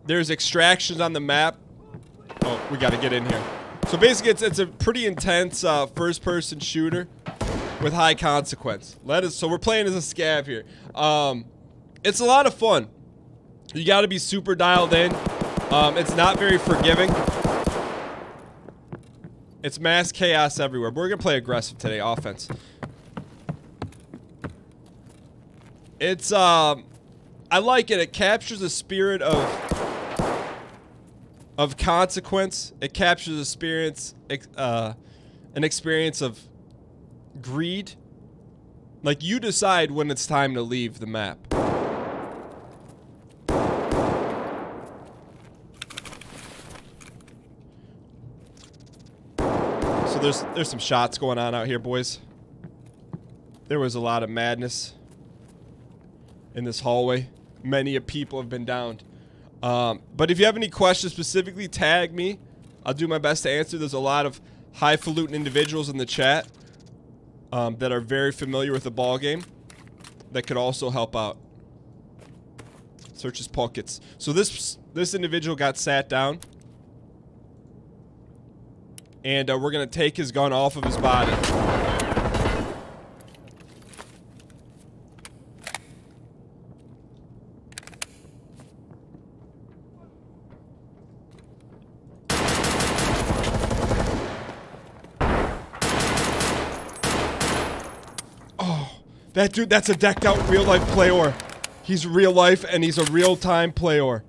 There's extractions on the map. Oh, we got to get in here. So basically, it's a pretty intense first-person shooter with high consequence. So we're playing as a scav here. It's a lot of fun. You got to be super dialed in. It's not very forgiving. It's mass chaos everywhere. But we're gonna play aggressive today, offense. It's I like it. It captures the spirit of consequence. It captures the an experience of greed. Like, you decide when it's time to leave the map. So there's some shots going on out here, boys. There was a lot of madness in this hallway. Many of people have been downed. But if you have any questions specifically, tag me. I'll do my best to answer. There's a lot of highfalutin individuals in the chat that are very familiar with the ball game that could also help out. Search his pockets. So this individual got sat down. And we're going to take his gun off of his body. Oh, that dude, that's a decked out real life player. He's real life and he's a real time player.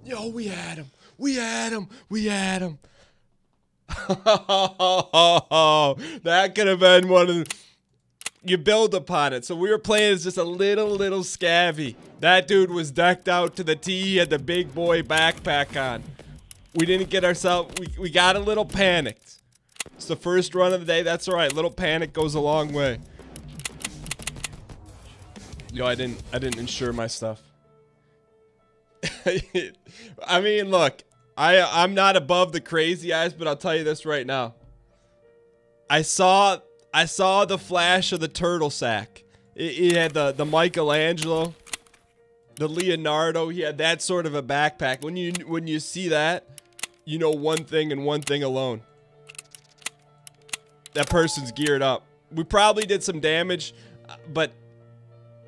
Yo, we had him. We had him. We had him. That could have been one of the... You build upon it. So we were playing as just a little scabby. That dude was decked out to the T. He had the big boy backpack on. We didn't get ourselves... We got a little panicked. It's the first run of the day. That's alright. Little panic goes a long way. Yo, I didn't insure my stuff. I mean, look. I'm not above the crazy eyes, but I'll tell you this right now. I saw the flash of the turtle sack. It had the Michelangelo, the Leonardo. He had that sort of a backpack. When you see that, you know one thing and one thing alone. That person's geared up. We probably did some damage, but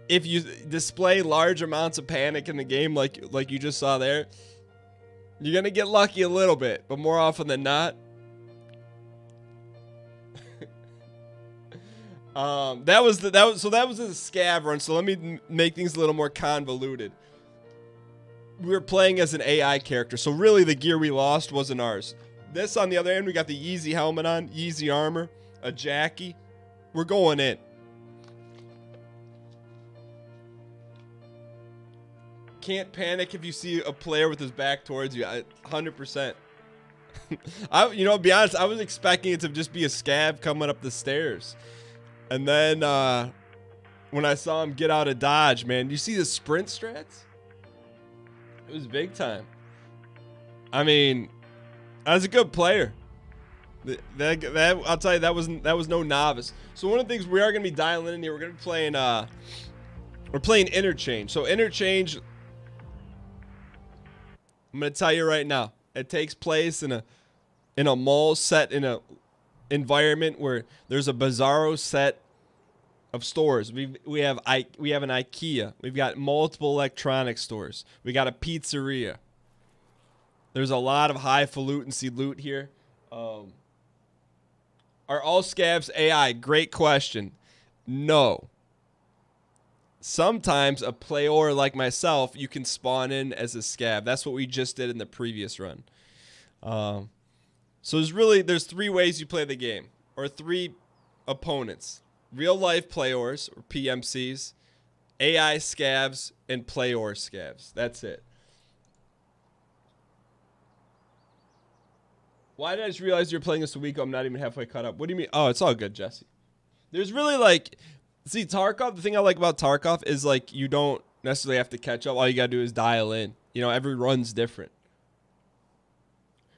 if you display large amounts of panic in the game like you just saw there, you're gonna get lucky a little bit, but more often than not. That was a scav run. So let me make things a little more convoluted. We were playing as an AI character, so really the gear we lost wasn't ours. This, on the other end, we got the Yeezy helmet on, Yeezy armor, a Jackie. We're going in. Can't panic if you see a player with his back towards you. 100%. You know, to be honest, I was expecting it to just be a scav coming up the stairs. And then when I saw him get out of dodge, man, you see the sprint strats? It was big time. I mean, I was a good player. I'll tell you, that was no novice. So one of the things we are going to be dialing in here, we're going to be playing we're playing interchange. So interchange, I'm going to tell you right now, it takes place in a mall set in a environment where there's a bizarro set of stores. We have an IKEA. We've got multiple electronic stores. We got a pizzeria. There's a lot of highfalutin loot here. Are all scavs AI? Great question. No. Sometimes a player like myself, you can spawn in as a scav. That's what we just did in the previous run. So there's three ways you play the game, or three opponents: real life players or PMCs, AI scavs, and player scavs. That's it. Why did I just realize you're playing this a week? I'm not even halfway caught up. What do you mean? Oh, it's all good, Jesse. There's really like... See, Tarkov, the thing I like about Tarkov is, like, you don't necessarily have to catch up. All you gotta do is dial in. You know, every run's different.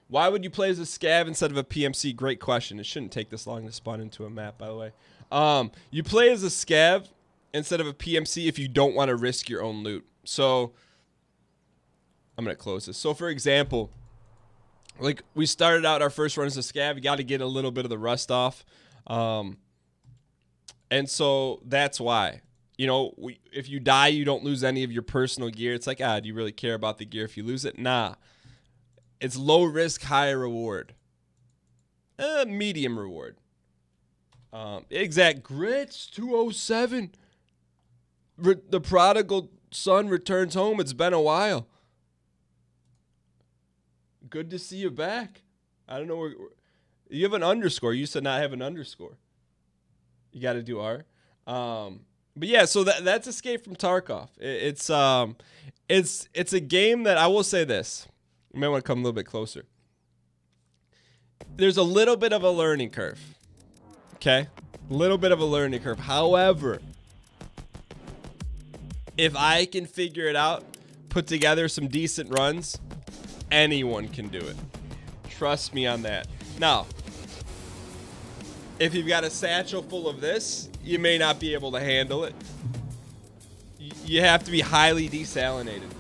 Why would you play as a scav instead of a PMC? Great question. It shouldn't take this long to spawn into a map, by the way. You play as a scav instead of a PMC if you don't want to risk your own loot. So I'm going to close this. So for example, like we started out our first run as a scav, you got to get a little bit of the rust off. And so that's why, you know, if you die, you don't lose any of your personal gear. It's like, do you really care about the gear if you lose it? Nah. It's low risk, high reward. Medium reward. Exact grits 207. The prodigal son returns home. It's been a while. Good to see you back. I don't know where you have an underscore. You used to not have an underscore. You got to do R. But yeah, so that's Escape from Tarkov. It's a game that I will say this. You might want to come a little bit closer. There's a little bit of a learning curve. Okay? A little bit of a learning curve. However, if I can figure it out, put together some decent runs, anyone can do it. Trust me on that. Now, if you've got a satchel full of this, you may not be able to handle it. You have to be highly desalinated.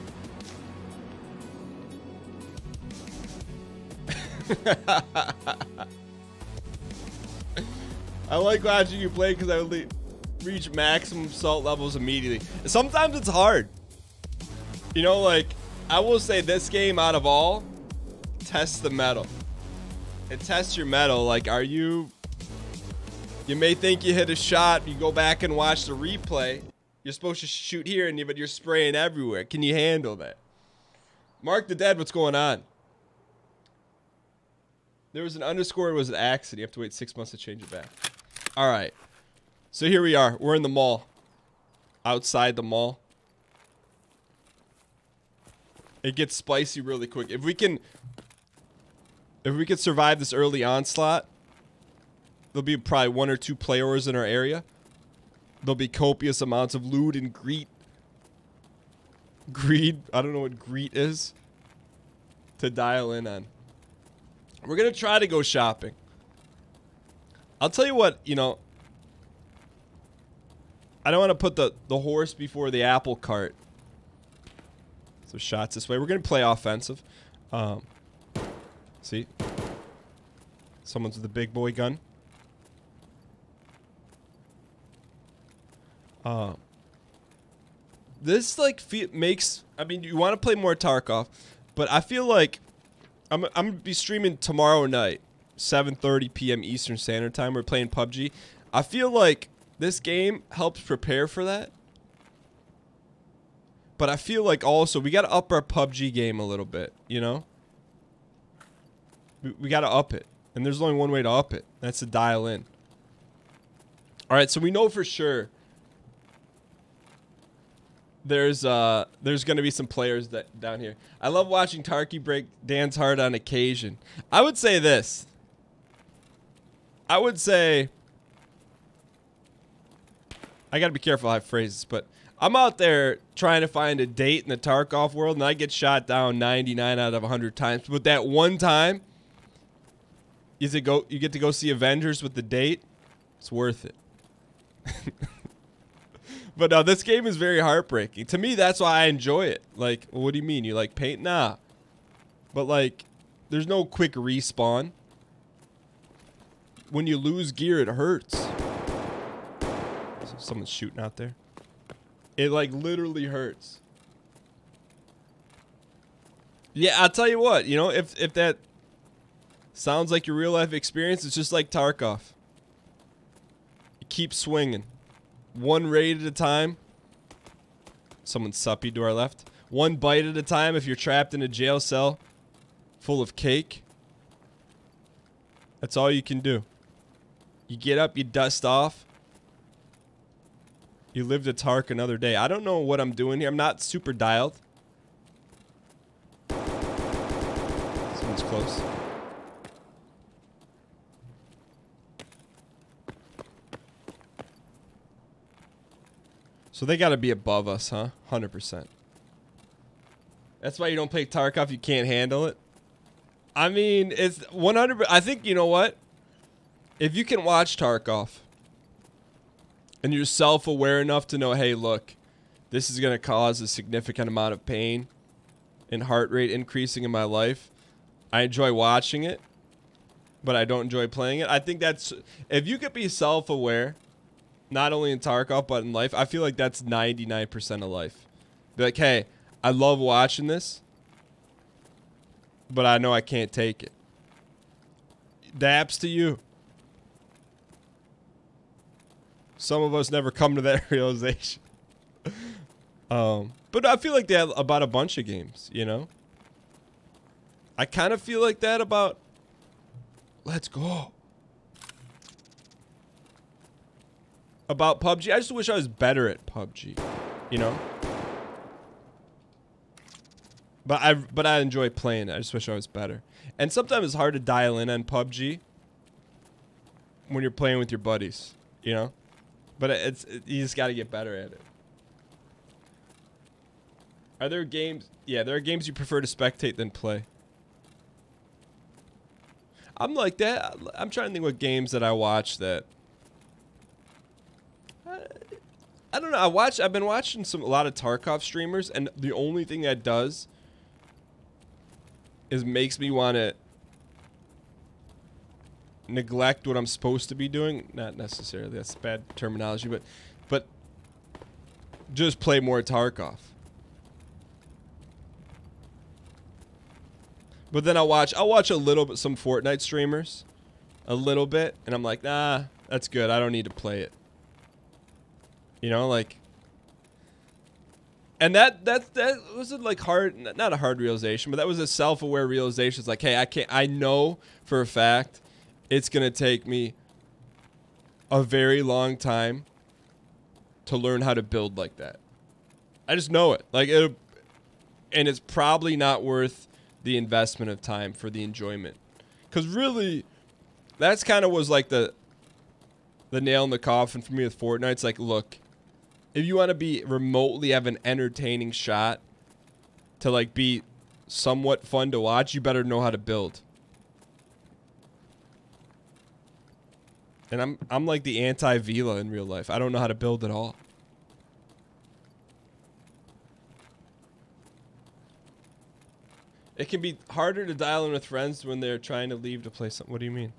I like watching you play because I would reach maximum salt levels immediately. Sometimes it's hard. You know, like, I will say this game out of all tests the metal. It tests your metal. Like, are you... You may think you hit a shot. You go back and watch the replay. You're supposed to shoot here, but you're spraying everywhere. Can you handle that? Mark the Dead, what's going on? There was an underscore. It was an accident. You have to wait 6 months to change it back. All right. So here we are. We're in the mall. Outside the mall. It gets spicy really quick. If we can survive this early onslaught, there'll be probably 1 or 2 players in our area. There'll be copious amounts of loot and greed. Greed? I don't know what greed is. To dial in on. We're going to try to go shopping. I'll tell you what, you know. I don't want to put the horse before the apple cart. So shots this way. We're going to play offensive. See? Someone's with a big boy gun. This like makes, I mean, you want to play more Tarkov, but I feel like I'm gonna be streaming tomorrow night, 7:30 p.m. Eastern Standard Time. We're playing PUBG. I feel like this game helps prepare for that, but I feel like also we got to up our PUBG game a little bit. You know, we got to up it, and there's only one way to up it. That's to dial in. All right, so we know for sure. There's gonna be some players that down here. I love watching Tarky break Dan's heart on occasion. I would say this. I would say I gotta be careful how I phrase this, but I'm out there trying to find a date in the Tarkov world, and I get shot down 99 out of 100 times. But that one time, you get to go see Avengers with the date. It's worth it. But no, this game is very heartbreaking. To me, that's why I enjoy it. Like, well, what do you mean? You like paint? Nah. But, like, there's no quick respawn. When you lose gear, it hurts. So someone's shooting out there. It, like, literally hurts. Yeah, I'll tell you what. You know, if that sounds like your real-life experience, it's just like Tarkov. You keep swinging. One raid at a time. Someone's suppy to our left. One bite at a time if you're trapped in a jail cell full of cake. That's all you can do. You get up, you dust off. You live to Tark another day. I don't know what I'm doing here. I'm not super dialed. Someone's close. So they got to be above us, huh? 100%. That's why you don't play Tarkov. You can't handle it. I mean, it's 100%. I think, you know what? If you can watch Tarkov, and you're self-aware enough to know, hey, look, this is going to cause a significant amount of pain and heart rate increasing in my life. I enjoy watching it, but I don't enjoy playing it. I think that's, if you could be self-aware, not only in Tarkov, but in life, I feel like that's 99% of life. Be like, hey, I love watching this, but I know I can't take it. Daps to you. Some of us never come to that realization. But I feel like that about a bunch of games, you know? I kind of feel like that about Let's Go. About PUBG. I just wish I was better at PUBG, you know? But I enjoy playing it. I just wish I was better. And sometimes it's hard to dial in on PUBG when you're playing with your buddies, you know? But you just got to get better at it. Are there games? Yeah, there are games you prefer to spectate than play. I'm like that. I'm trying to think what games that I watch that. I don't know. I've been watching a lot of Tarkov streamers, and the only thing that does is makes me want to neglect what I'm supposed to be doing. Not necessarily. That's bad terminology, but just play more Tarkov. But then I'll watch a little bit, some Fortnite streamers, a little bit, and I'm like, nah, that's good. I don't need to play it. You know, like, and that wasn't like hard, not a hard realization, but that was a self-aware realization. It's like, hey, I know for a fact it's gonna take me a very long time to learn how to build like that. I just know it. Like, and it's probably not worth the investment of time for the enjoyment, because really that's kind of was like the nail in the coffin for me with Fortnite. It's like, look, if you want to be remotely have an entertaining shot to like be somewhat fun to watch, you better know how to build. And I'm like the anti-Vila in real life. I don't know how to build at all. It can be harder to dial in with friends when they're trying to leave to play something. What do you mean?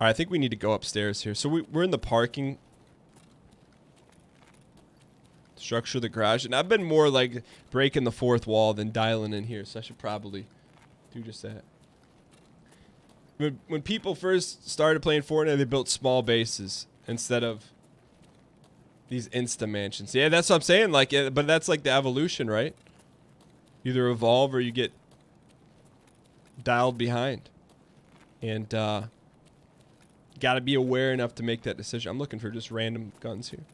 All right, I think we need to go upstairs here. So we're in the parking structure of the garage. And I've been more like breaking the fourth wall than dialing in here. So I should probably do just that. When people first started playing Fortnite, they built small bases instead of these insta mansions. Yeah, that's what I'm saying. Like, but that's like the evolution, right? You either evolve or you get dialed behind. And got to be aware enough to make that decision. I'm looking for just random guns here.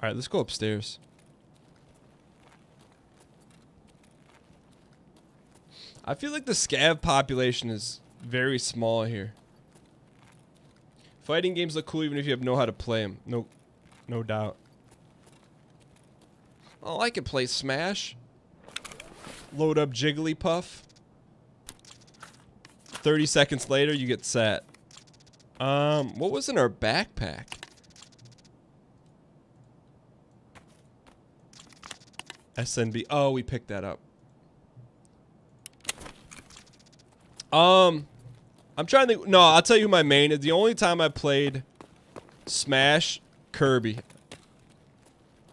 All right, let's go upstairs. I feel like the scav population is very small here. Fighting games look cool even if you know how to play them. No doubt. Oh, I could play Smash. Load up Jigglypuff. 30 seconds later, you get set. What was in our backpack? SNB. Oh, we picked that up. I'm trying to think. No, I'll tell you who my main is. The only time I played Smash, Kirby.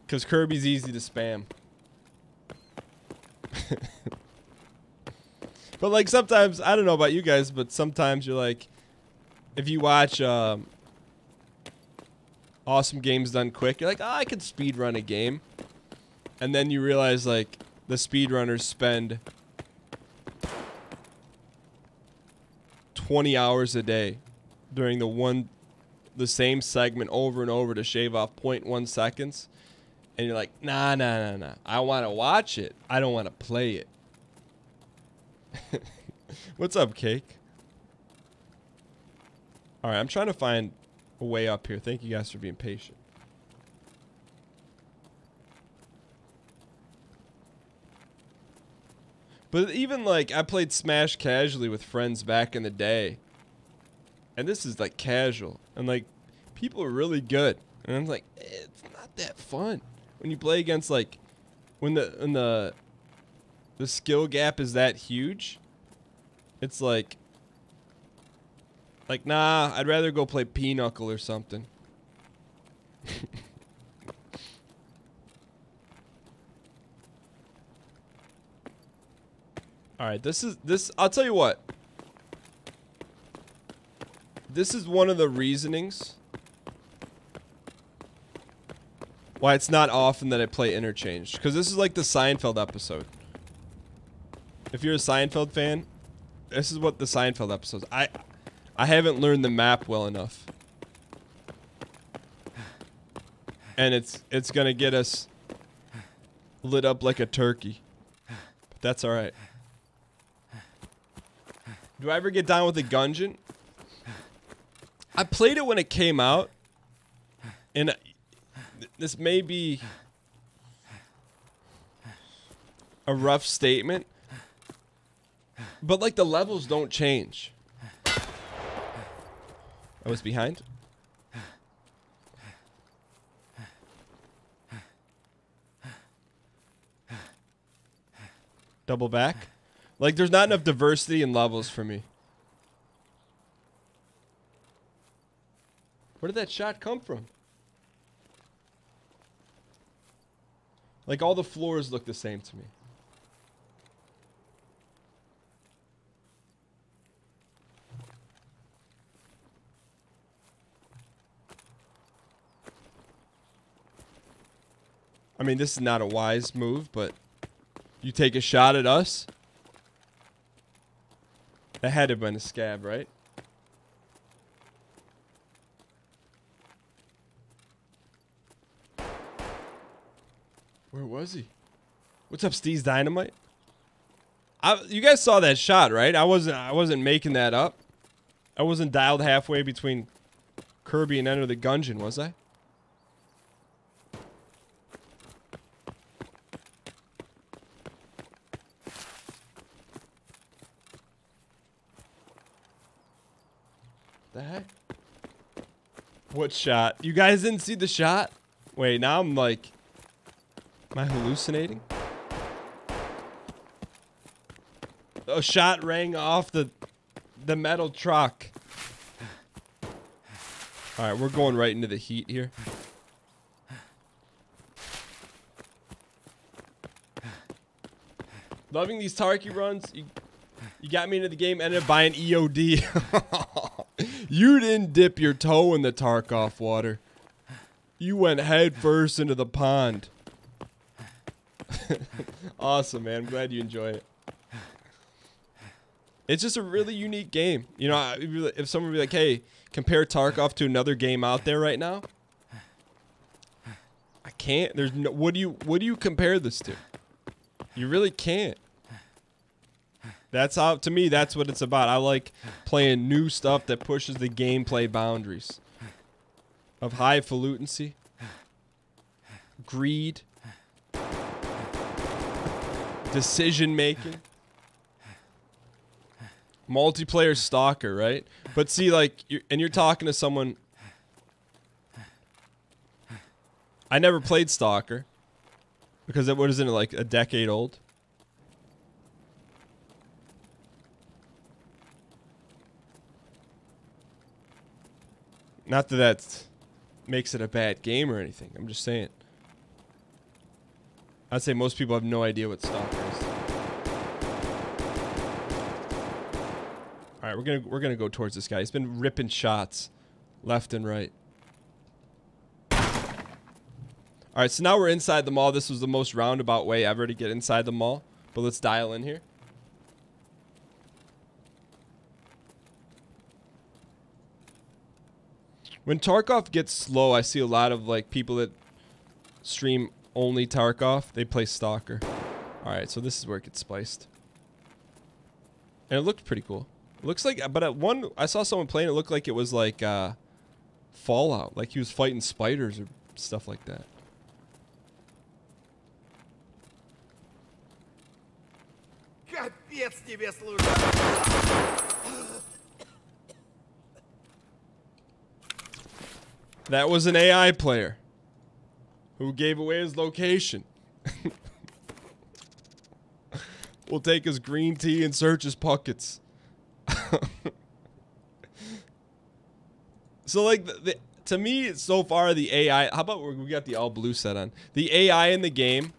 Because Kirby's easy to spam. But like sometimes, I don't know about you guys, but sometimes you're like, if you watch Awesome Games Done Quick, you're like, oh, I could speedrun a game. And then you realize like the speedrunners spend 20 hours a day during the same segment over and over to shave off 0.1 seconds. And you're like, nah. I want to watch it. I don't want to play it. What's up, Cake? All right, I'm trying to find a way up here. Thank you guys for being patient. But even like I played Smash casually with friends back in the day. And this is like casual, and like people are really good. And I'm like, it's not that fun when you play against like when the skill gap is that huge. It's like nah, I'd rather go play Pinochle or something. All right, this I'll tell you what. This is one of the reasonings why it's not often that I play interchange, because this is like the Seinfeld episode. If you're a Seinfeld fan, this is what the Seinfeld episodes. I haven't learned the map well enough, and it's gonna get us lit up like a turkey. But that's all right. Do I ever get down with a Gungeon? I played it when it came out, and this may be a rough statement, but like the levels don't change. I was behind. Double back. Like there's not enough diversity in levels for me. Where did that shot come from? Like all the floors look the same to me. I mean, this is not a wise move, but you take a shot at us? That had to have been a scab, right? Where was he? What's up, Steve's Dynamite? You guys saw that shot, right? I wasn't making that up. I wasn't dialed halfway between Kirby and Enter the Gungeon, was I? The heck? What shot? You guys didn't see the shot? Wait, now I'm like... Am I hallucinating? A shot rang off the metal truck. Alright, we're going right into the heat here. Loving these Tarky runs. You got me into the game, ended up buying EOD. You didn't dip your toe in the Tarkov water. You went head first into the pond. Awesome, man. I'm glad you enjoy it. It's just a really unique game. You know, if someone would be like, hey, compare Tarkov to another game out there right now, I can't. There's no, what do you compare this to? You really can't. That's how, to me, that's what it's about. I like playing new stuff that pushes the gameplay boundaries of highfalutin, greed, decision making, multiplayer stalker, right? But see, like, you're talking to someone. I never played Stalker because what is it, like a decade old? Not that that makes it a bad game or anything. I'm just saying. I'd say most people have no idea what Stalker is. All right, we're gonna go towards this guy. He's been ripping shots left and right. All right, so now we're inside the mall. This was the most roundabout way ever to get inside the mall. But let's dial in here. When Tarkov gets slow, I see a lot of like people that stream only Tarkov. They play Stalker. All right, so this is where it gets spiced. And it looked pretty cool. It looks like, but at one, I saw someone playing. It looked like it was like Fallout, like he was fighting spiders or stuff like that. Капец тебе служит. That was an AI player who gave away his location. We'll take his green tea and search his pockets. So like to me so far the AI, how about we got the all blue set on. The AI in the game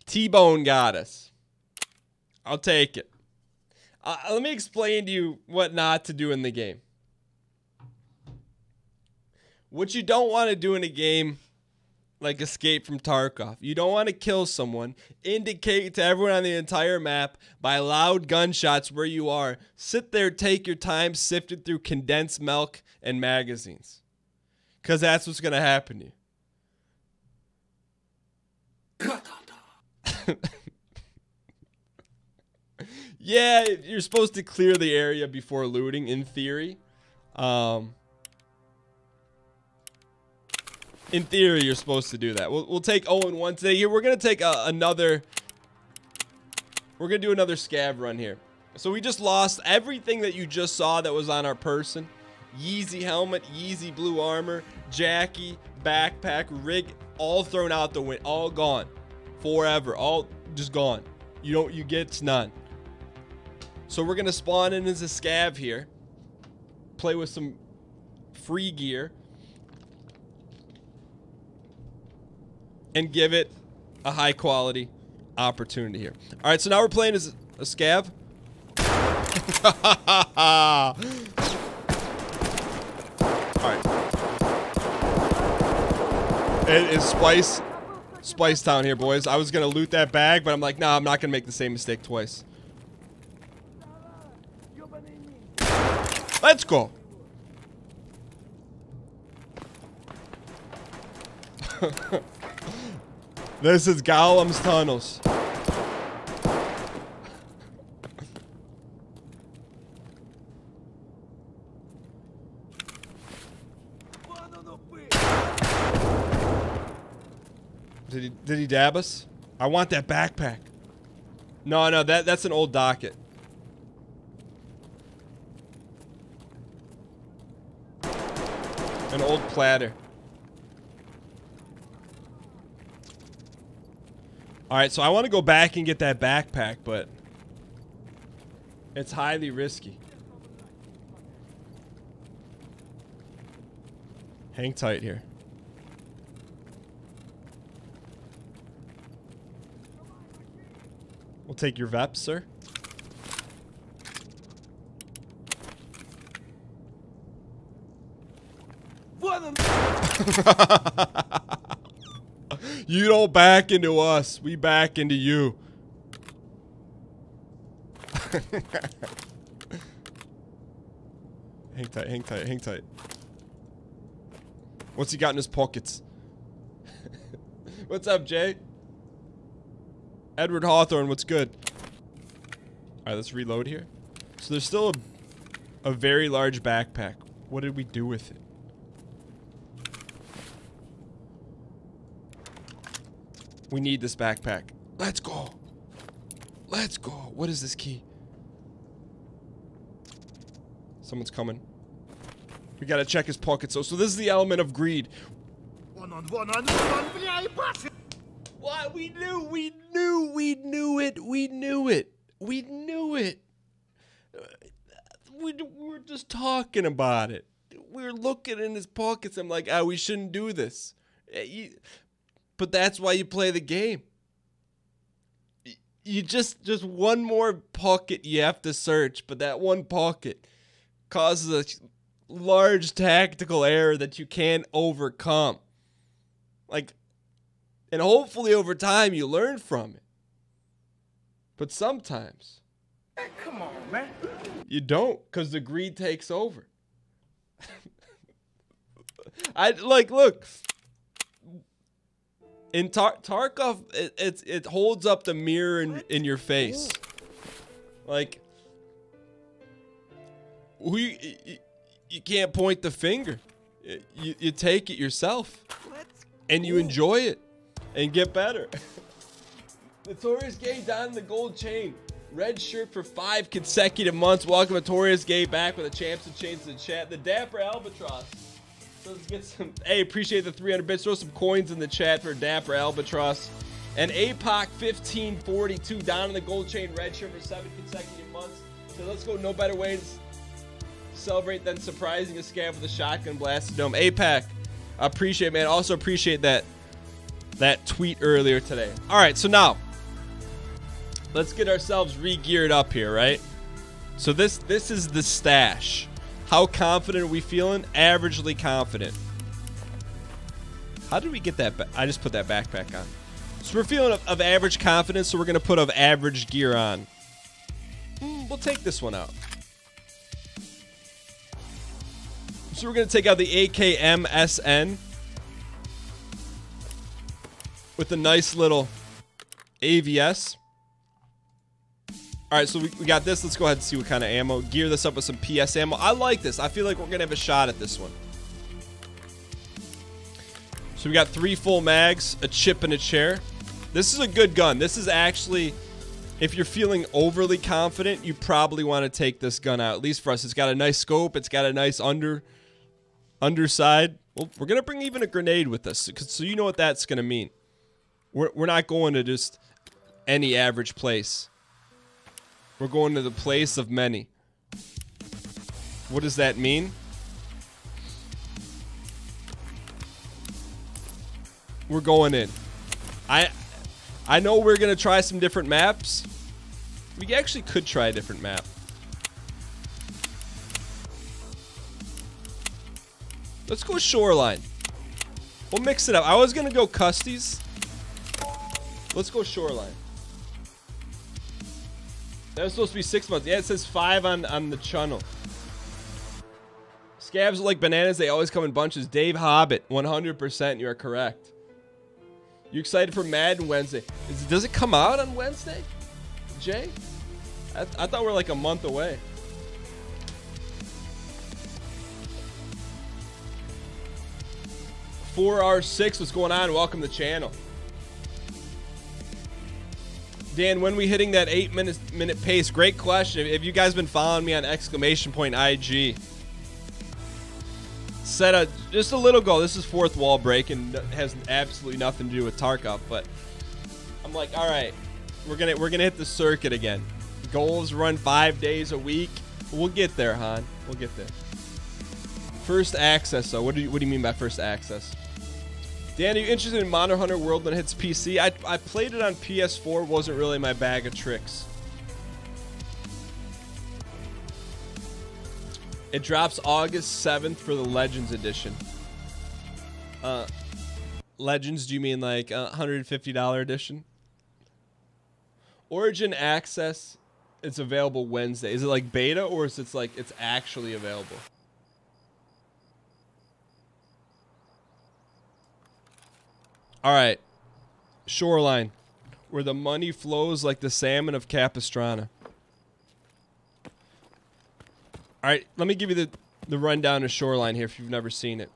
T-Bone got us. I'll take it. Let me explain to you what not to do in the game. What you don't want to do in a game like Escape from Tarkov. You don't want to kill someone, indicate to everyone on the entire map by loud gunshots where you are. Sit there, take your time, sifted through condensed milk and magazines. Because that's what's going to happen to you. Yeah, you're supposed to clear the area before looting, in theory. In theory, you're supposed to do that. We'll take 0-1 today. Here, we're going to take another... We're going to do another scav run here. So we just lost everything that you just saw that was on our person. Yeezy helmet, Yeezy blue armor, Jackie, backpack, rig, all thrown out the window. All gone. Forever. All just gone. You get none. So we're going to spawn in as a scav here. Play with some free gear. And give it a high quality opportunity here. All right, so now we're playing as a scav. All right. It is Spice Town here, boys. I was going to loot that bag, but I'm like, nah, I'm not going to make the same mistake twice. Let's go. This is Gollum's tunnels. Did he dab us? I want that backpack. No, that's an old docket. An old platter. Alright, so I want to go back and get that backpack, but it's highly risky. Hang tight here. We'll take your VEPs, sir. You don't back into us. We back into you. Hang tight, hang tight, hang tight. What's he got in his pockets? What's up, Jay? Edward Hawthorne, what's good? Alright, let's reload here. So there's still a very large backpack. What did we do with it? We need this backpack. Let's go. Let's go. What is this key? Someone's coming. We gotta check his pockets. So this is the element of greed. What? We knew it. We were just talking about it. We were looking in his pockets. I'm like, we shouldn't do this. But that's why you play the game. You just one more pocket you have to search, but that one pocket causes a large tactical error that you can't overcome. Like, and hopefully over time you learn from it. But sometimes, hey, come on, man. You don't, because the greed takes over. Look. In Tarkov, it holds up the mirror in your face. Like, you can't point the finger. You take it yourself. And you enjoy it. And get better. Notorious Gay down the gold chain. Red shirt for 5 consecutive months. Welcome Notorious Gay back with a champs and chains to the chat. The Dapper Albatross. So let's get some. Hey, appreciate the 300 bits. Throw some coins in the chat for Dapper Albatross. And APOC 1542 down in the gold chain. Red shirt for 7 consecutive months. So let's go. No better way to celebrate than surprising a scab with a shotgun blasted dome. APAC, I appreciate it, man. Also appreciate that tweet earlier today. All right, so now let's get ourselves re-geared up here, right? So this is the stash. How confident are we feeling? Averagely confident. How did we get that? I just put that backpack on. So we're feeling of average confidence, so we're going to put of average gear on. We'll take this one out. So we're going to take out the AKM-SN with a nice little AVS. All right, so we got this. Let's go ahead and see what kind of ammo. Gear this up with some PS ammo. I like this. I feel like we're going to have a shot at this one. So we got 3 full mags, a chip, and a chair. This is a good gun. This is actually, if you're feeling overly confident, you probably want to take this gun out. At least for us. It's got a nice scope. It's got a nice underside. Well, we're going to bring even a grenade with us. So you know what that's going to mean. We're not going to just any average place. We're going to the place of many. What does that mean? We're going in. I know we're going to try some different maps. We actually could try a different map. Let's go shoreline. We'll mix it up. I was going to go custies. Let's go shoreline. That was supposed to be 6 months. Yeah, it says 5 on the channel. Scabs are like bananas. They always come in bunches. Dave Hobbit, 100%. You are correct. You excited for Madden Wednesday? Does it come out on Wednesday, Jay? I thought we're like a month away. $4R6, what's going on? Welcome to the channel. Dan, when we hitting that 8-minute pace? Great question. If you guys been following me on !IG, set just a little goal. This is 4th wall break and has absolutely nothing to do with Tarkov, but I'm like, all right, we're gonna hit the circuit again. Goals run 5 days a week. We'll get there, Han. We'll get there. First access, though. What do you mean by first access? Dan, are you interested in Monster Hunter World when it hits PC? I played it on PS4. Wasn't really my bag of tricks. It drops August 7th for the Legends edition. Legends, do you mean like $150 edition? Origin Access, it's available Wednesday. Is it like beta or is it like it's actually available? All right, shoreline, where the money flows like the salmon of Capistrano. All right, let me give you the rundown of shoreline here if you've never seen it.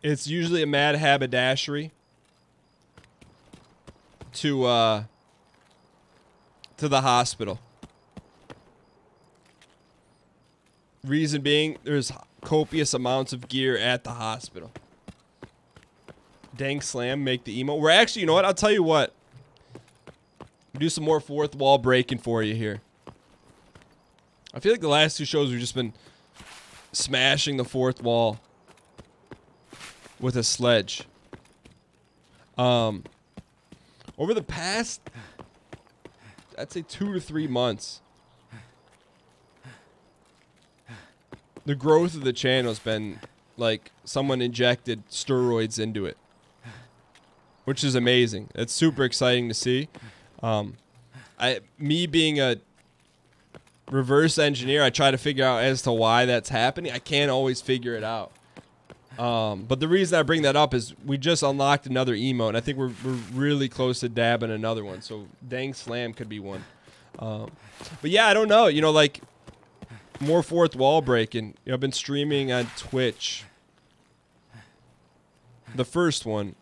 It's usually a mad haberdashery to the hospital. Reason being, there's copious amounts of gear at the hospital. Dang slam, make the emo. We're actually, you know what? I'll tell you what. We'll do some more 4th wall breaking for you here. I feel like the last 2 shows we've just been smashing the 4th wall with a sledge. Over the past, I'd say 2 to 3 months, the growth of the channel has been like someone injected steroids into it, which is amazing. It's super exciting to see. Me being a reverse engineer, I try to figure out as to why that's happening. I can't always figure it out. But the reason I bring that up is we just unlocked another emote, and I think we're really close to dabbing another one. So dang slam could be one. But yeah, I don't know. You know, like more 4th wall breaking. You know, I've been streaming on Twitch. The first one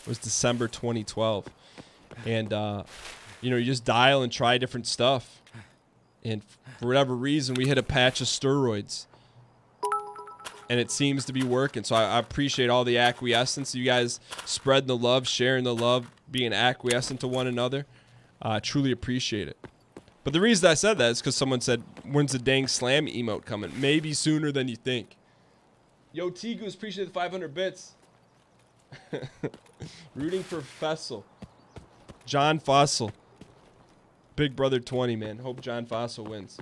was December 2012. And, you know, you just dial and try different stuff. And for whatever reason, we hit a patch of steroids. And it seems to be working. So I appreciate all the acquiescence. You guys spreading the love, sharing the love, being acquiescent to one another. I truly appreciate it. But the reason I said that is because someone said, when's the dang slam emote coming? Maybe sooner than you think. Yo, T-Goose, appreciate the 500 bits. Rooting for Fessel. John Fossil. Big Brother 20, man. Hope John Fossil wins.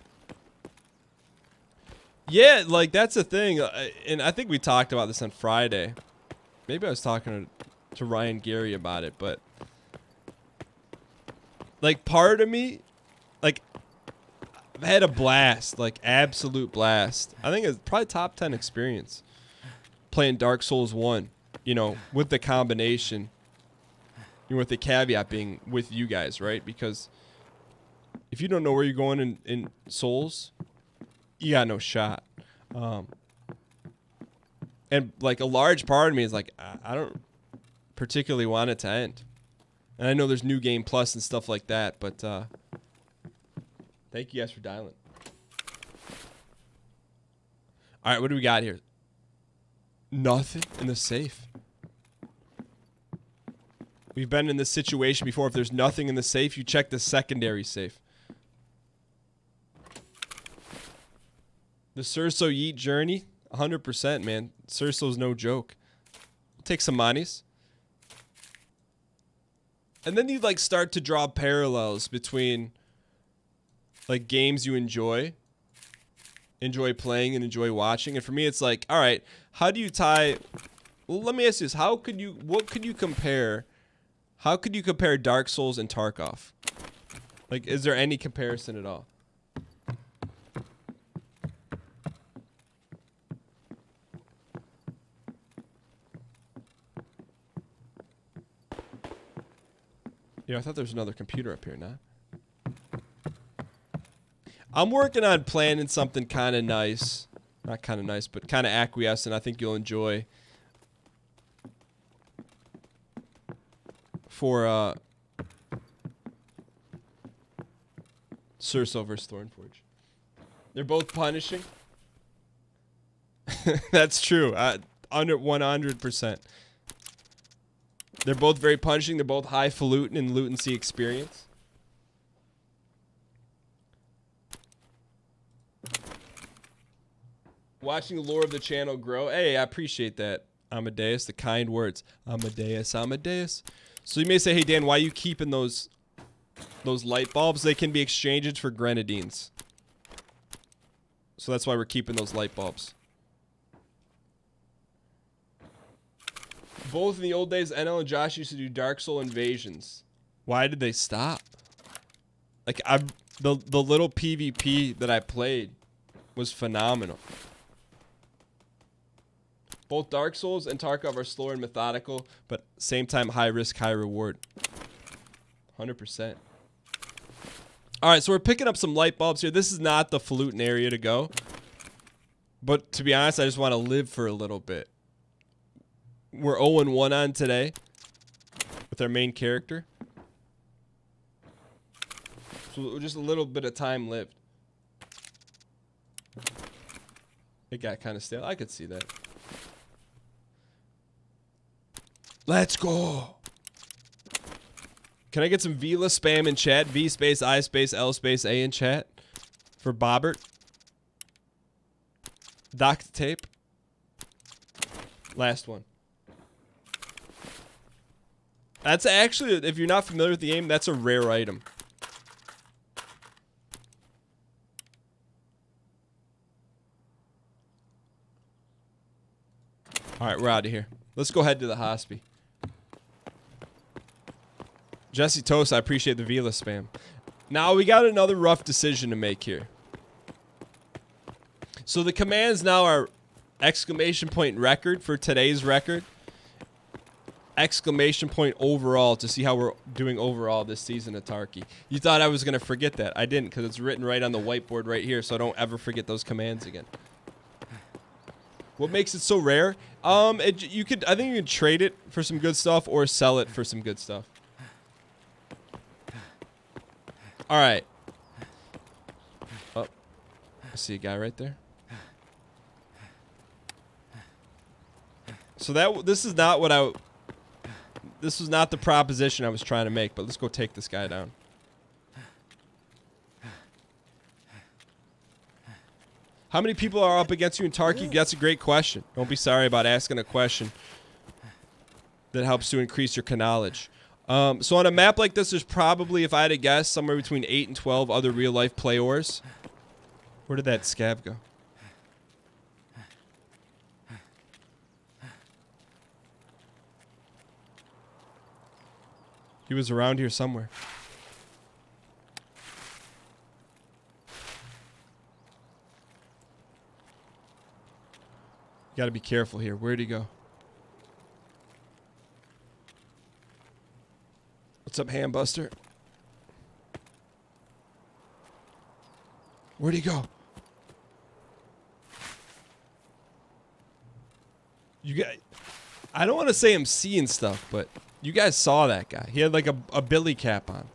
Yeah, like, that's the thing. And I think we talked about this on Friday. Maybe I was talking to Ryan Gary about it, but... like, part of me... like, I've had a blast. Like, absolute blast. I think it's probably top 10 experience. Playing Dark Souls 1. You know, with the combination. You know, with the caveat being with you guys, right? Because if you don't know where you're going in Souls, you got no shot. And, like, a large part of me is like, I don't particularly want it to end. And I know there's New Game Plus and stuff like that, but thank you guys for dialing. All right, what do we got here? Nothing in the safe. We've been in this situation before. If there's nothing in the safe, you check the secondary safe. The Surso Yeet journey, 100%, man. Surso's no joke. We'll take some monies. And then you like start to draw parallels between like games you enjoy playing and enjoy watching. And for me, it's like, all right, how do you tie? Well, let me ask you this: what could you compare? How could you compare Dark Souls and Tarkov? Like, is there any comparison at all? Yeah, I thought there was another computer up here now. I'm working on planning something kind of nice. Not kind of nice, but kind of acquiescent. I think you'll enjoy. For Surso versus Thornforge. They're both punishing. That's true. Under 100%. They're both very punishing. They're both highfalutin and lutency experience. Watching the lore of the channel grow. Hey, I appreciate that, Amadeus. The kind words. Amadeus, Amadeus. So you may say, hey, Dan, why are you keeping those light bulbs? They can be exchanged for grenadines. So that's why we're keeping those light bulbs. Both in the old days, NL and Josh used to do Dark Soul invasions. Why did they stop? Like, the little PvP that I played was phenomenal. Both Dark Souls and Tarkov are slower and methodical, but same time, high risk, high reward. 100%. All right, so we're picking up some light bulbs here. This is not the falutin area to go. But to be honest, I just want to live for a little bit. We're 0-1 on today with our main character. So just a little bit of time lived. It got kind of stale. I could see that. Let's go. Can I get some Vila spam in chat? V space, I space, L space, A in chat for Bobbert. Doc tape. Last one. That's actually, if you're not familiar with the game, that's a rare item. All right, we're out of here. Let's go head to the hospi. Jesse Toast, I appreciate the Vila spam. Now we got another rough decision to make here. So the commands now are exclamation point record for today's record. Exclamation point overall to see how we're doing overall this season of Tarky. You thought I was going to forget that. I didn't, because it's written right on the whiteboard right here, so I don't ever forget those commands again. What makes it so rare? You could, I think you could trade it for some good stuff or sell it for some good stuff. All right. Oh, I see a guy right there. So this is not what this was not the proposition I was trying to make, but let's go take this guy down. How many people are up against you in Tarkov? That's a great question. Don't be sorry about asking a question that helps to increase your knowledge. So on a map like this, there's probably, if I had to guess, somewhere between 8 and 12 other real-life players. Where did that scav go? He was around here somewhere. You gotta be careful here. Where'd he go? What's up, Hambuster? Where'd he go? You guys, I don't want to say I'm seeing stuff, but you guys saw that guy. He had like a billy cap on.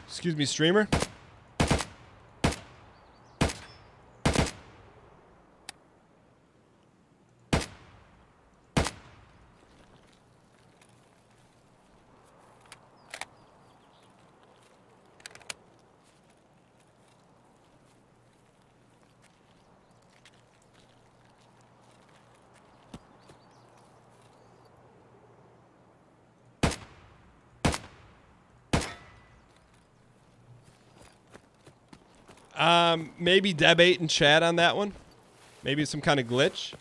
Excuse me, streamer. Maybe debate and chat on that one. Maybe some kind of glitch.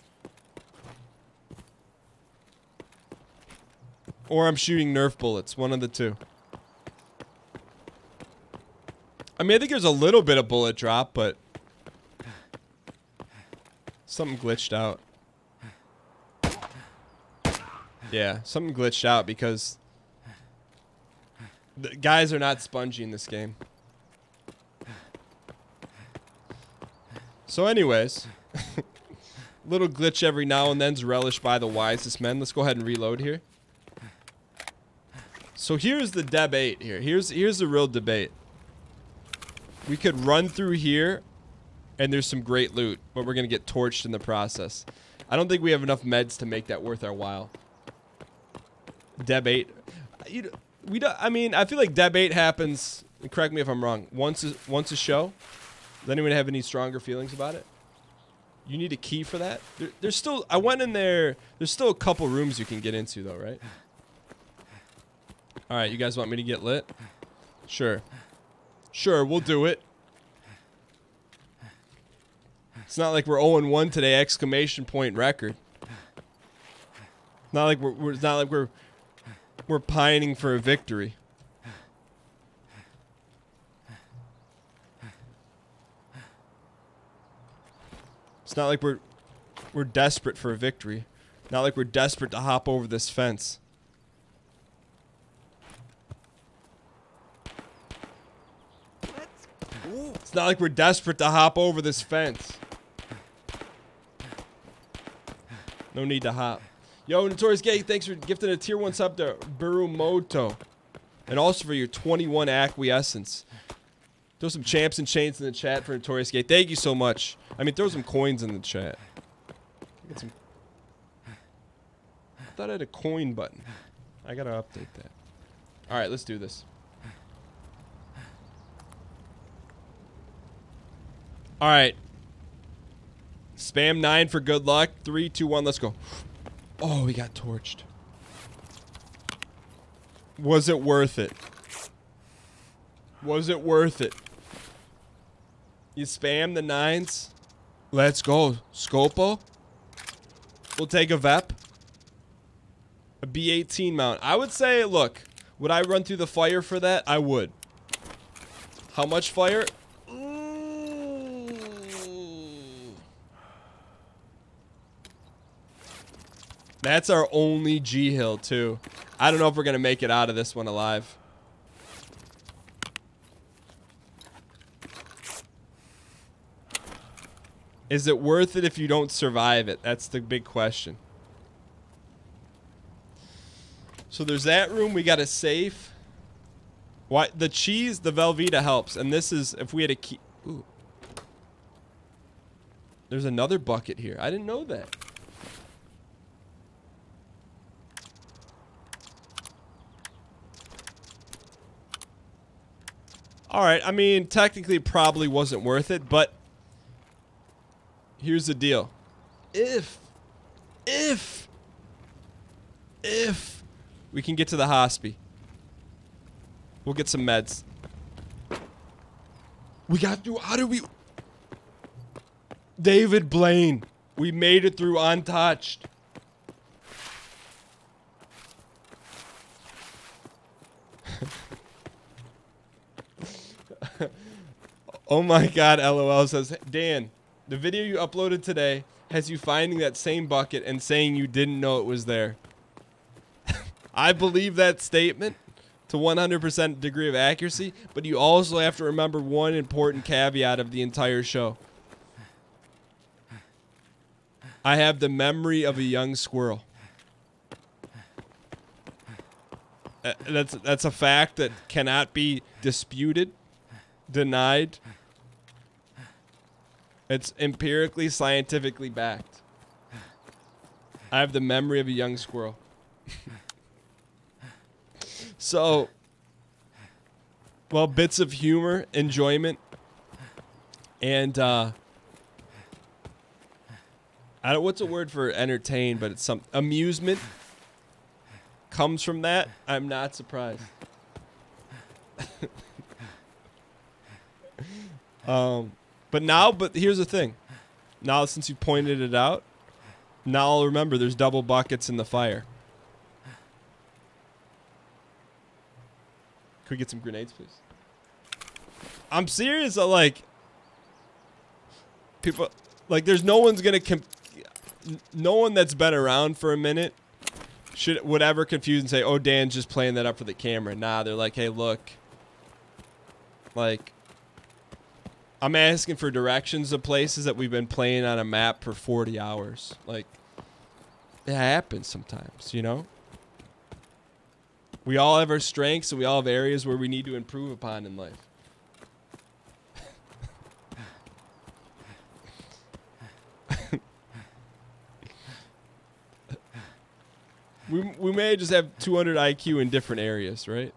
Or I'm shooting Nerf bullets. One of the two. I mean, I think there's a little bit of bullet drop, but something glitched out. Yeah, something glitched out because the guys are not spongy in this game. So anyways, little glitch every now and then's relished by the wisest men. Let's go ahead and reload here. So here's the debate here. Here's the real debate. We could run through here, and there's some great loot, but we're gonna get torched in the process. I don't think we have enough meds to make that worth our while. Debate. We don't. I mean, I feel like debate happens. And correct me if I'm wrong. Once a show. Does anyone have any stronger feelings about it? You need a key for that? There's still... I went in there... There's still a couple rooms you can get into, though, right? Alright, you guys want me to get lit? Sure. Sure, we'll do it. It's not like we're 0-1 today, exclamation point record. Not like it's not like we're pining for a victory. It's not like we're desperate for a victory. Not like we're desperate to hop over this fence. It's not like we're desperate to hop over this fence. No need to hop. Yo, Notorious Gay, thanks for gifting a tier 1 sub to Burumoto. And also for your 21 acquiescence. Throw some champs and chains in the chat for Notorious Gay. Thank you so much. I mean, throw some coins in the chat. Get some... I thought I had a coin button. I gotta update that. Alright, let's do this. Alright. Spam 9 for good luck. 3, 2, 1, let's go. Oh, we got torched. Was it worth it? Was it worth it? You spam the 9s. Let's go. Scopo. We'll take a VEP. A B18 mount. I would say, look, would I run through the fire for that? I would. How much fire? Ooh. That's our only G hill, too. I don't know if we're going to make it out of this one alive. Is it worth it if you don't survive it? That's the big question. So there's that room. We got a safe. Why the cheese, the Velveeta helps. And this is if we had a key. Ooh. There's another bucket here. I didn't know that. All right. I mean, technically it probably wasn't worth it, but here's the deal. If we can get to the hospi, we'll get some meds. We got through. How did we? David Blaine. We made it through untouched. Oh my God, LOL says, Dan, the video you uploaded today has you finding that same bucket and saying you didn't know it was there. I believe that statement to 100% degree of accuracy, but you also have to remember one important caveat of the entire show. I have the memory of a young squirrel. That's a fact that cannot be disputed, denied. It's empirically, scientifically backed. I have the memory of a young squirrel. So, well, bits of humor, enjoyment, and I don't. What's a word for entertain? But it's some amusement comes from that. I'm not surprised. But here's the thing. Now, since you pointed it out, now I'll remember there's double buckets in the fire. Could we get some grenades, please? I'm serious. Like, people, like, there's no one's gonna no one that's been around for a minute would ever confuse and say, "Oh, Dan's just playing that up for the camera." Nah, they're like, "Hey, look, like, I'm asking for directions of places that we've been playing on a map for 40 hours. Like, it happens sometimes, you know? We all have our strengths and we all have areas where we need to improve upon in life. We may just have 200 IQ in different areas, right?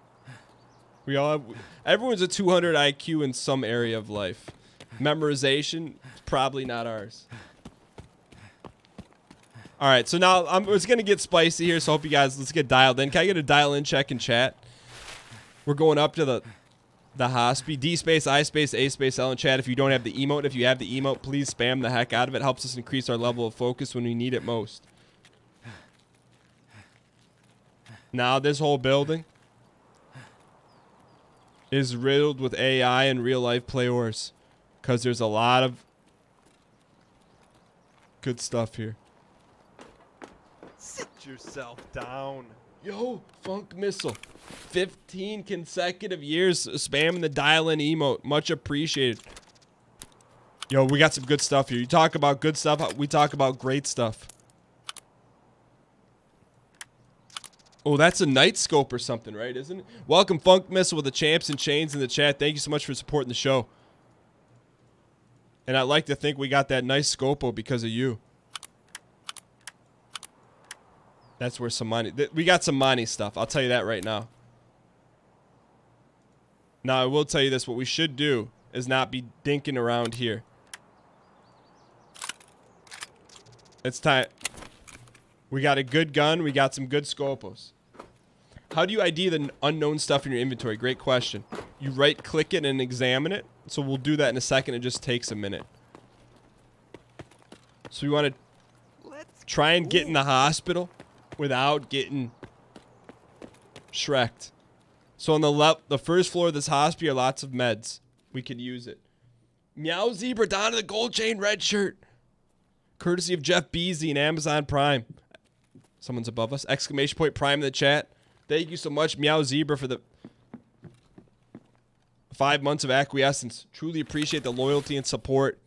We all have, everyone's a 200 IQ in some area of life. Memorization, probably not ours. All right, so now it's going to get spicy here, so I hope you guys, let's get dialed in. Can I get a dial-in check in chat? We're going up to the hospi. D space, I space, A space, L in chat if you don't have the emote. If you have the emote, please spam the heck out of it. Helps us increase our level of focus when we need it most. Now this whole building is riddled with AI and real-life players because there's a lot of good stuff here. Sit yourself down. Yo, Funk Missile. 15 consecutive years spamming the dial-in emote. Much appreciated. Yo, we got some good stuff here. You talk about good stuff, we talk about great stuff. Oh, that's a night scope or something, right? Isn't it? Welcome, Funk Missile with the champs and chains in the chat. Thank you so much for supporting the show. And I'd like to think we got that nice scopo because of you. That's where some money... We got some money stuff. I'll tell you that right now. Now, I will tell you this. What we should do is not be dinking around here. It's time... We got a good gun. We got some good scopos. How do you ID the unknown stuff in your inventory? Great question. You right-click it and examine it. So we'll do that in a second. It just takes a minute. So we want to try and get in the hospital without getting shreked. So on the first floor of this hospital are lots of meds. We could use it. Meow Zebra down to the gold chain red shirt. Courtesy of Jeff Beasley and Amazon Prime. Someone's above us. Exclamation point prime in the chat. Thank you so much, Meow Zebra, for the 5 months of acquiescence. Truly appreciate the loyalty and support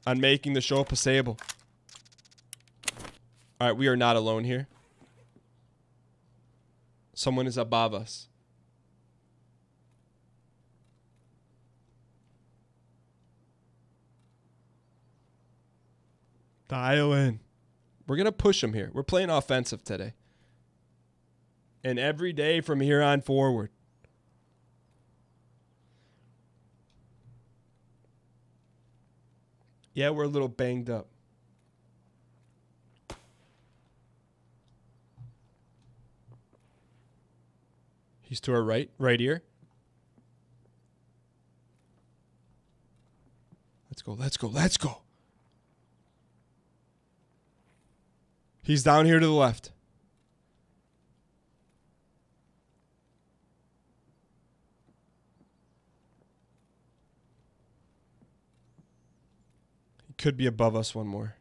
on making the show passable. All right, we are not alone here. Someone is above us. Dial in. We're going to push him here. We're playing offensive today. And every day from here on forward. Yeah, we're a little banged up. He's to our right. Right here. Let's go. Let's go. Let's go. He's down here to the left. He could be above us one more.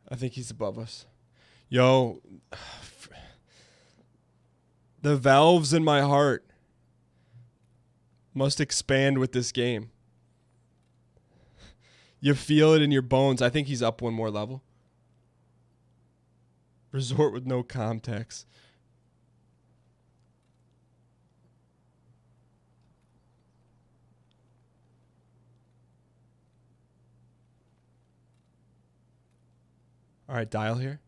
I think he's above us. Yo. The valves in my heart must expand with this game. You feel it in your bones. I think he's up one more level. Resort with no context. All right, dial here.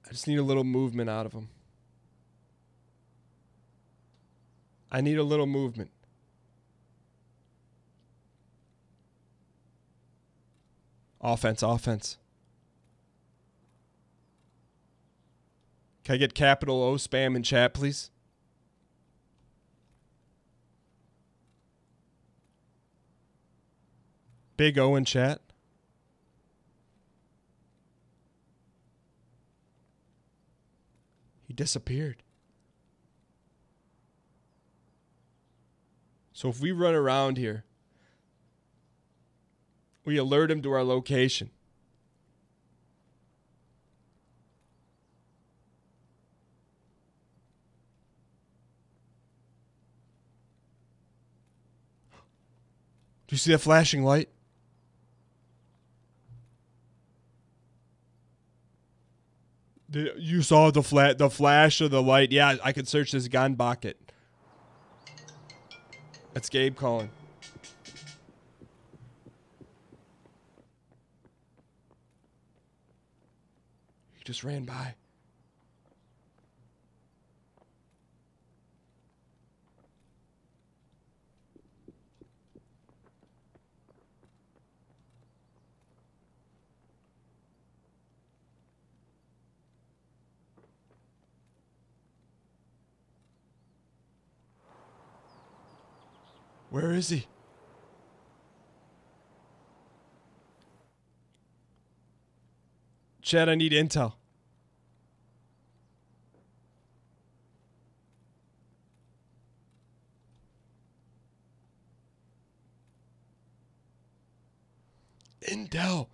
I just need a little movement out of him. I need a little movement. Offense, offense. Can I get capital O spam in chat, please? Big O in chat. He disappeared. So if we run around here, we alert him to our location. Do you see that flashing light? You saw the flash of the light. Yeah, I could search this gun bucket. That's Gabe calling. He just ran by. Where is he? Chad, I need intel. Intel.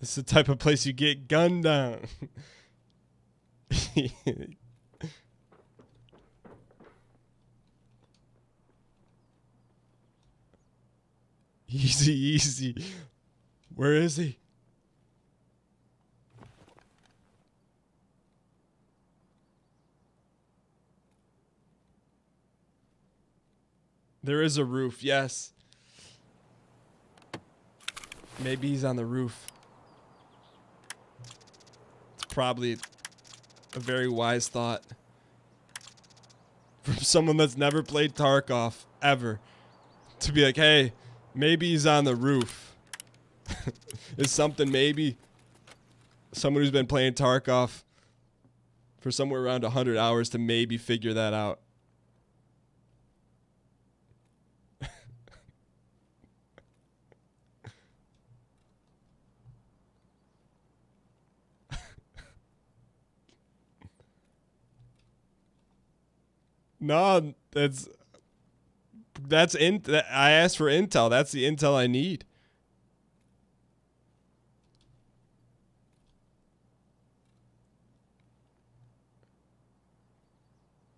This is the type of place you get gunned down. Easy, easy. Where is he? There is a roof, yes. Maybe he's on the roof. Probably a very wise thought from someone that's never played Tarkov ever to be like, hey, maybe he's on the roof. Is something maybe someone who's been playing Tarkov for somewhere around 100 hours to maybe figure that out. No, I asked for intel. That's the intel I need.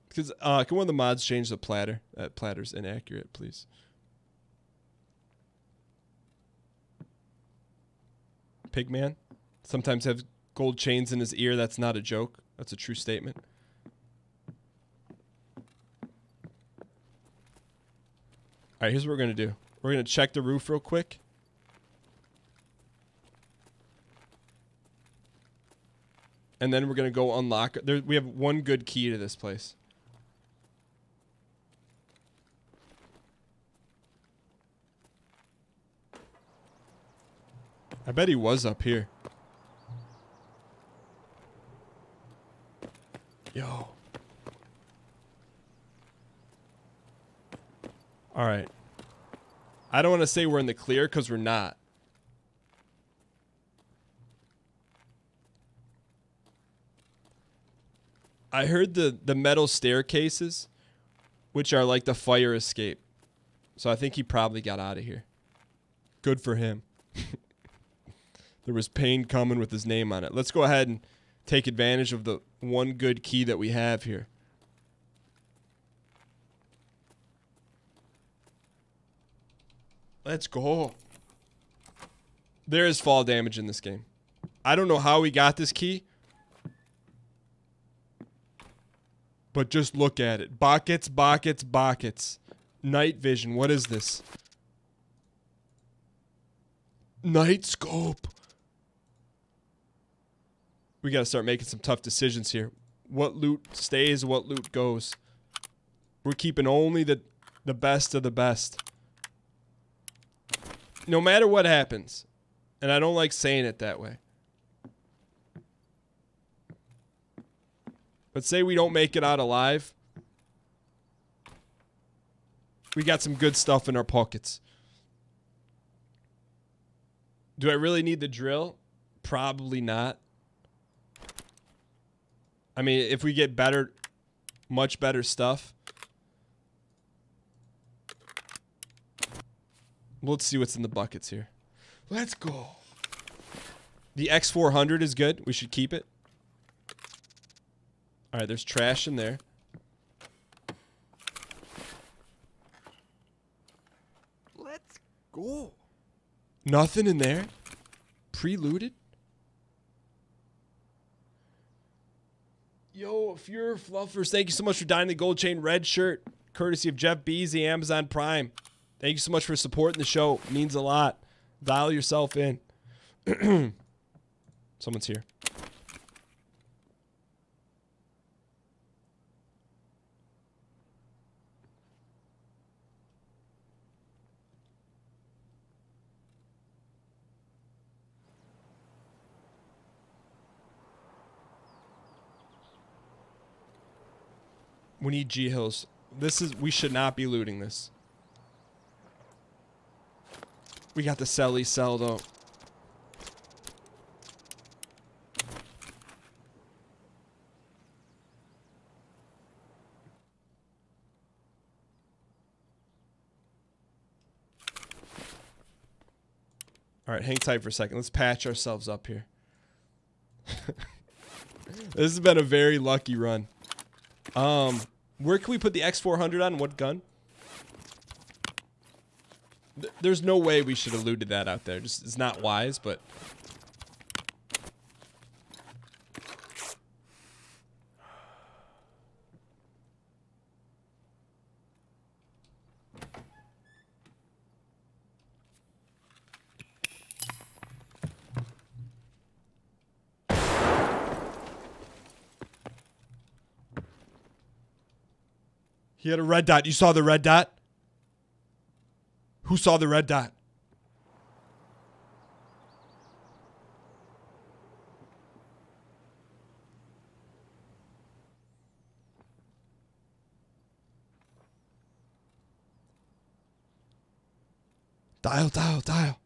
Because can one of the mods change the platter? That platter's inaccurate, please. Pigman sometimes have gold chains in his ear. That's not a joke. That's a true statement. All right, here's what we're going to do. We're going to check the roof real quick. And then we're going to go unlock. We have one good key to this place. I bet he was up here. Yo. All right. I don't want to say we're in the clear because we're not. I heard the metal staircases, which are like the fire escape. So I think he probably got out of here. Good for him. There was pain coming with his name on it. Let's go ahead and take advantage of the one good key that we have here. Let's go. There is fall damage in this game. I don't know how we got this key. But just look at it. Buckets, buckets, buckets. Night vision. What is this? Night scope. We gotta start making some tough decisions here. What loot stays, what loot goes. We're keeping only the best of the best. No matter what happens. And I don't like saying it that way. But say we don't make it out alive. We got some good stuff in our pockets. Do I really need the drill? Probably not. I mean, if we get better, much better stuff. Let's see what's in the buckets here. Let's go. The X400 is good. We should keep it. All right, there's trash in there. Let's go. Nothing in there. Pre-looted. Yo, Fuhrer Fluffers, thank you so much for dining the gold chain red shirt, courtesy of Jeff Beasy, Amazon Prime. Thank you so much for supporting the show. It means a lot. Dial yourself in. Someone's here. We need G-Hills. We should not be looting this. We got the Selly Cell though. Alright, hang tight for a second. Let's patch ourselves up here. This has been a very lucky run. Where can we put the X400 on? What gun? There's no way we should have looted that out there. Just, it's not wise, but... He had a red dot. You saw the red dot? Who saw the red dot? Dial, dial, dial.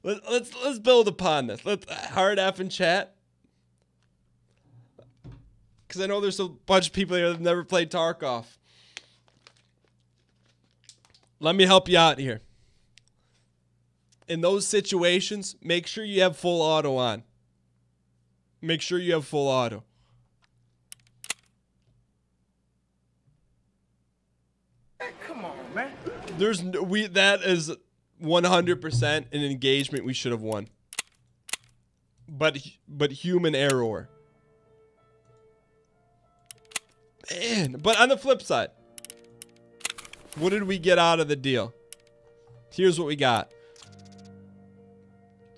Let's build upon this. Let's hard F in chat. Because I know there's a bunch of people here that have never played Tarkov. Let me help you out here. In those situations, make sure you have full auto on. Make sure you have full auto. Come on, man. That is 100% an engagement we should have won. But human error. Man, but on the flip side, what did we get out of the deal? Here's what we got.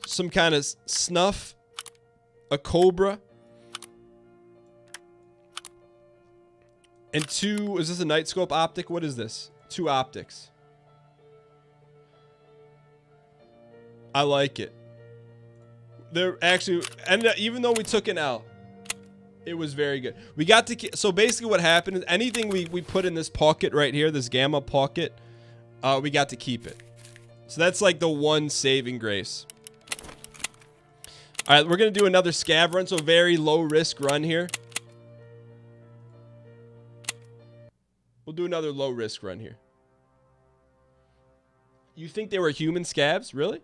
Some kind of snuff, a cobra, and two, is this a night scope optic? What is this? 2 optics. I like it. They're actually, and even though we took an L, it was very good. We got to, so basically what happened is anything we put in this pocket right here, this gamma pocket, we got to keep it. So that's like the one saving grace. All right, we're going to do another scav run, so very low risk run here. We'll do another low risk run here. You think they were human scavs? Really?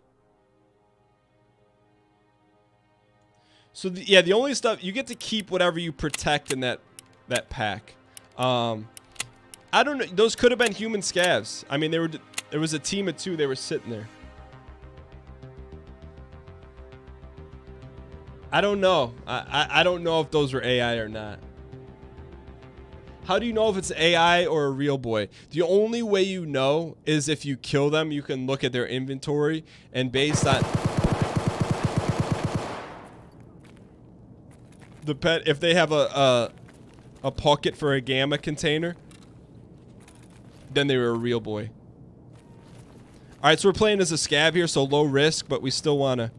So yeah, the only stuff you get to keep whatever you protect in that pack. I don't know. Those could have been human scavs. I mean, there was a team of 2. They were sitting there. I don't know. I don't know if those were AI or not. How do you know if it's AI or a real boy? The only way you know is if you kill them. You can look at their inventory, and based on the pet, if they have a pocket for a gamma container, then they were a real boy. All right, so we're playing as a scav here, so low risk, but we still want to.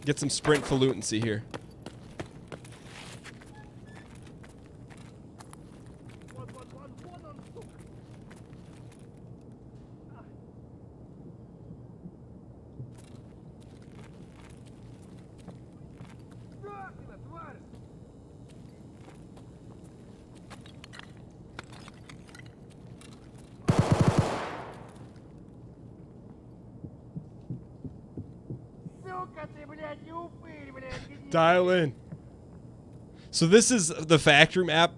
Get some sprint falutency here. Dial in. So this is the factory map.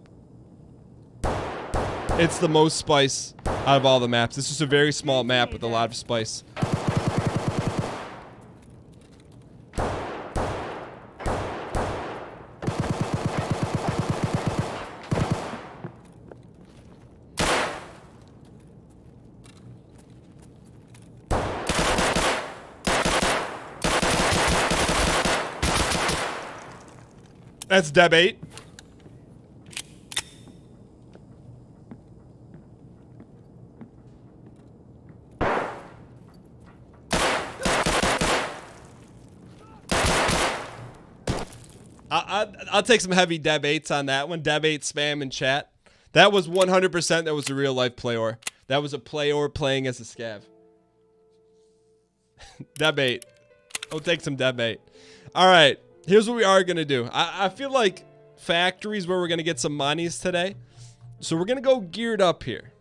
It's the most spice out of all the maps. This is a very small map with a lot of spice. That's debate. I'll take some heavy debates on that one. Debate spam in chat. That was 100%. That was a real life player. That was a player playing as a scav. Debate. I'll take some debate. All right. Here's what we are going to do. I feel like factories where we're going to get some monies today. So we're going to go geared up here.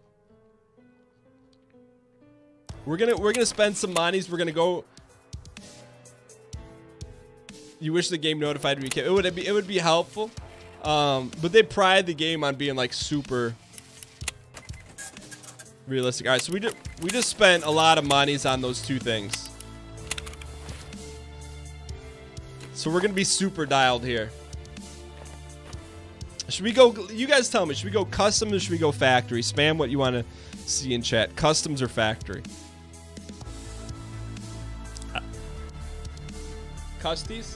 We're going to spend some monies. We're going to go. You wish the game notified me. It would be helpful. But they pride the game on being like super realistic. All right, so we just spent a lot of monies on those 2 things. So we're going to be super dialed here. Should we go, you guys tell me, should we go custom or should we go factory? Spam what you want to see in chat. Customs or factory? Custies.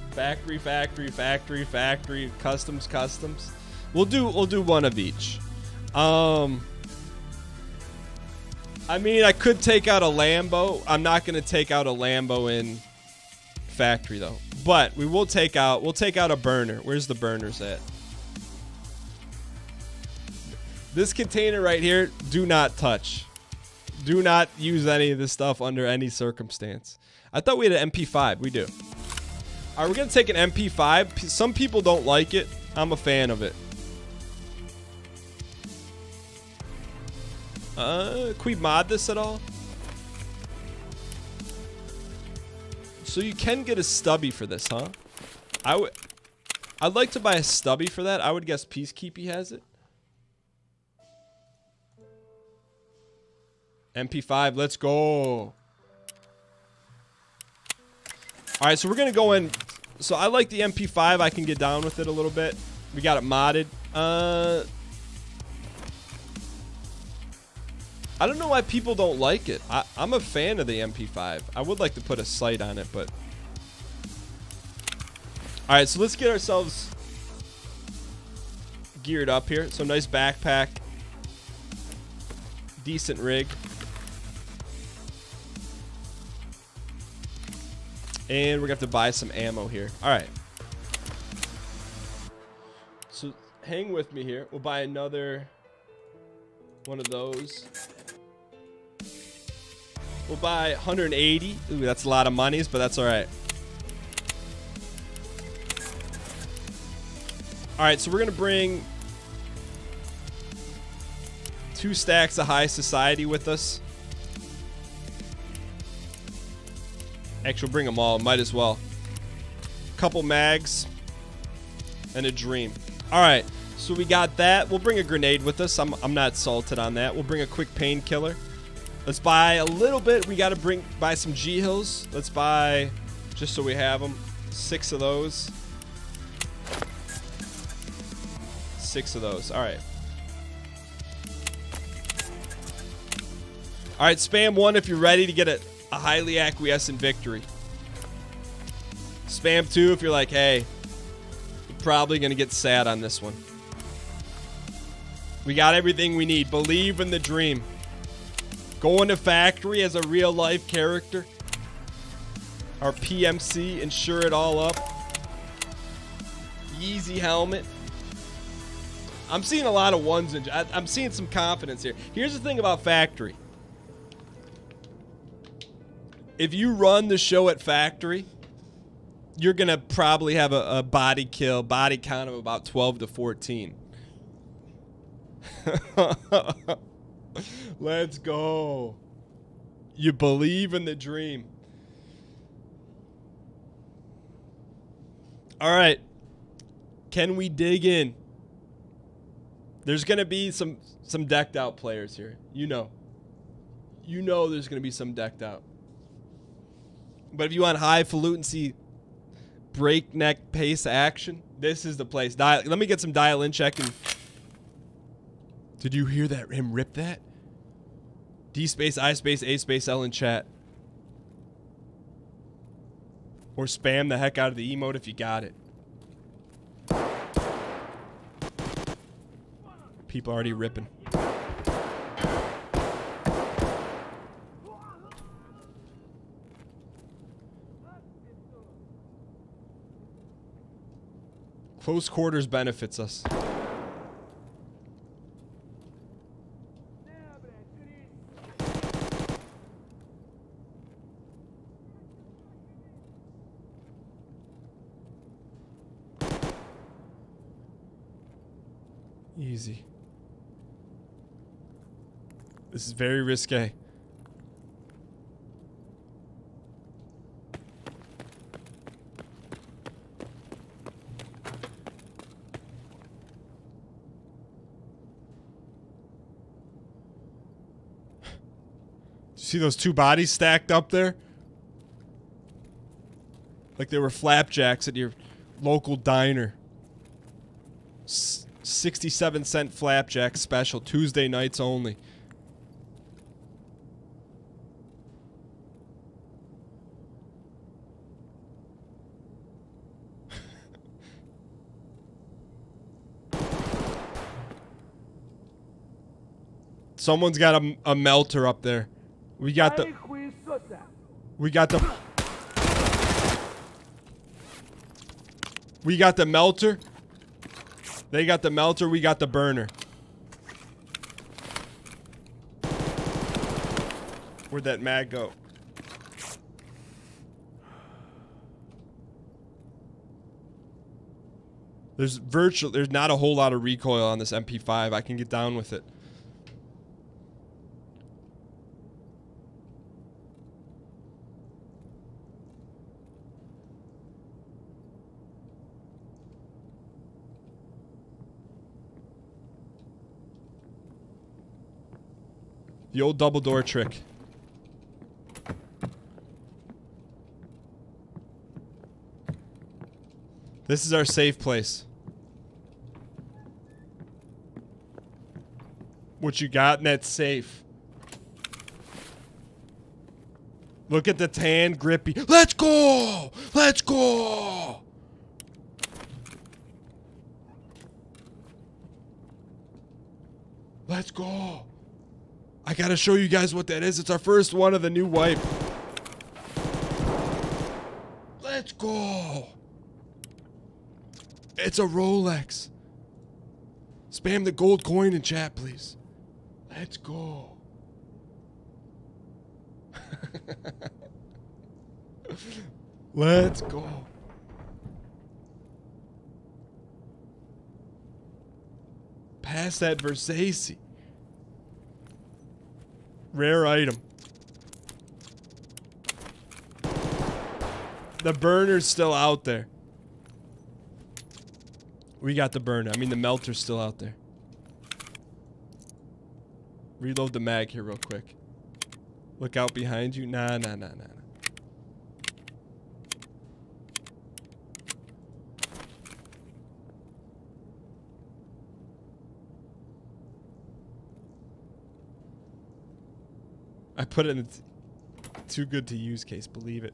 Factory, factory, factory, factory, customs, customs. We'll do one of each. I mean, I could take out a Lambo. I'm not gonna take out a Lambo in factory though. But we'll take out a burner. Where's the burners at? This container right here, do not touch. Do not use any of this stuff under any circumstance. I thought we had an MP5. We do. All right, we're going to take an MP5. Some people don't like it. I'm a fan of it. Can we mod this at all? So you can get a stubby for this, huh? I'd like to buy a stubby for that. I would guess Peacekeepy has it. MP5, let's go. Alright, so we're going to go in. So I like the MP5. I can get down with it a little bit. We got it modded. I don't know why people don't like it. I'm a fan of the MP5. I would like to put a sight on it, but... Alright, so let's get ourselves geared up here. So nice backpack. Decent rig. And we're going to have to buy some ammo here. Alright. So hang with me here. We'll buy another one of those. We'll buy 180. Ooh, that's a lot of monies, but that's alright. Alright, so we're going to bring 2 stacks of high society with us. Actually, we'll bring them all. Might as well. Couple mags. And a dream. Alright, so we got that. We'll bring a grenade with us. I'm not salted on that. We'll bring a quick painkiller. Let's buy a little bit. We got to buy some G-Hills. Let's buy, just so we have them, 6 of those. 6 of those. Alright. Alright, spam 1 if you're ready to get a highly acquiescent victory. Spam 2 if you're like, hey, you're probably going to get sad on this one. We got everything we need. Believe in the dream. Going to factory as a real life character. Our PMC, insure it all up. Yeezy helmet. I'm seeing a lot of ones. I'm seeing some confidence here. Here's the thing about factory. If you run the show at factory, you're going to probably have a body count of about 12 to 14. Let's go. You believe in the dream. All right. Can we dig in? There's going to be some decked out players here. You know there's going to be some decked out. But if you want high falutency, breakneck pace action, this is the place. Let me get some dial in check. And did you hear that? Him rip that? D space, I space, A space, L in chat. Or spam the heck out of the emote if you got it. People already ripping. Close quarters benefits us. Easy. This is very risque. See those 2 bodies stacked up there? Like they were flapjacks at your local diner. 67-cent flapjack special, Tuesday nights only. Someone's got a melter up there. We got the melter. They got the melter, we got the burner. Where'd that mag go? There's not a whole lot of recoil on this MP5. I can get down with it. The old double door trick. This is our safe place. What you got in that safe? Look at the tan, grippy. Let's go! Let's go! Let's go! I gotta show you guys what that is. It's our first one of the new wipe. Let's go! It's a Rolex. Spam the gold coin in chat, please. Let's go. Let's go. Pass that Versace. Rare item. The burner's still out there. We got the burner. I mean, the melter's still out there. Reload the mag here real quick. Look out behind you. Nah. I put it in the too good to use case, believe it.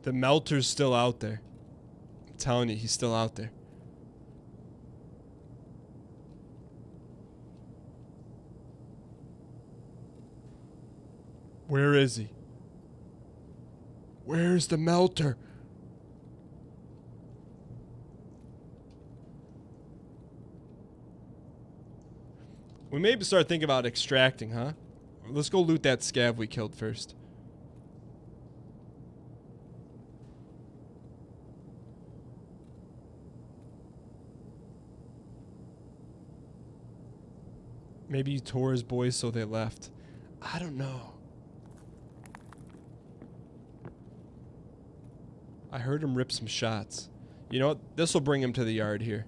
The melter's still out there. I'm telling you, he's still out there. Where is he? Where's the melter? We maybe start thinking about extracting, huh? Let's go loot that scav we killed first. Maybe he tore his boys so they left. I don't know. I heard him rip some shots. You know what? This will bring him to the yard here.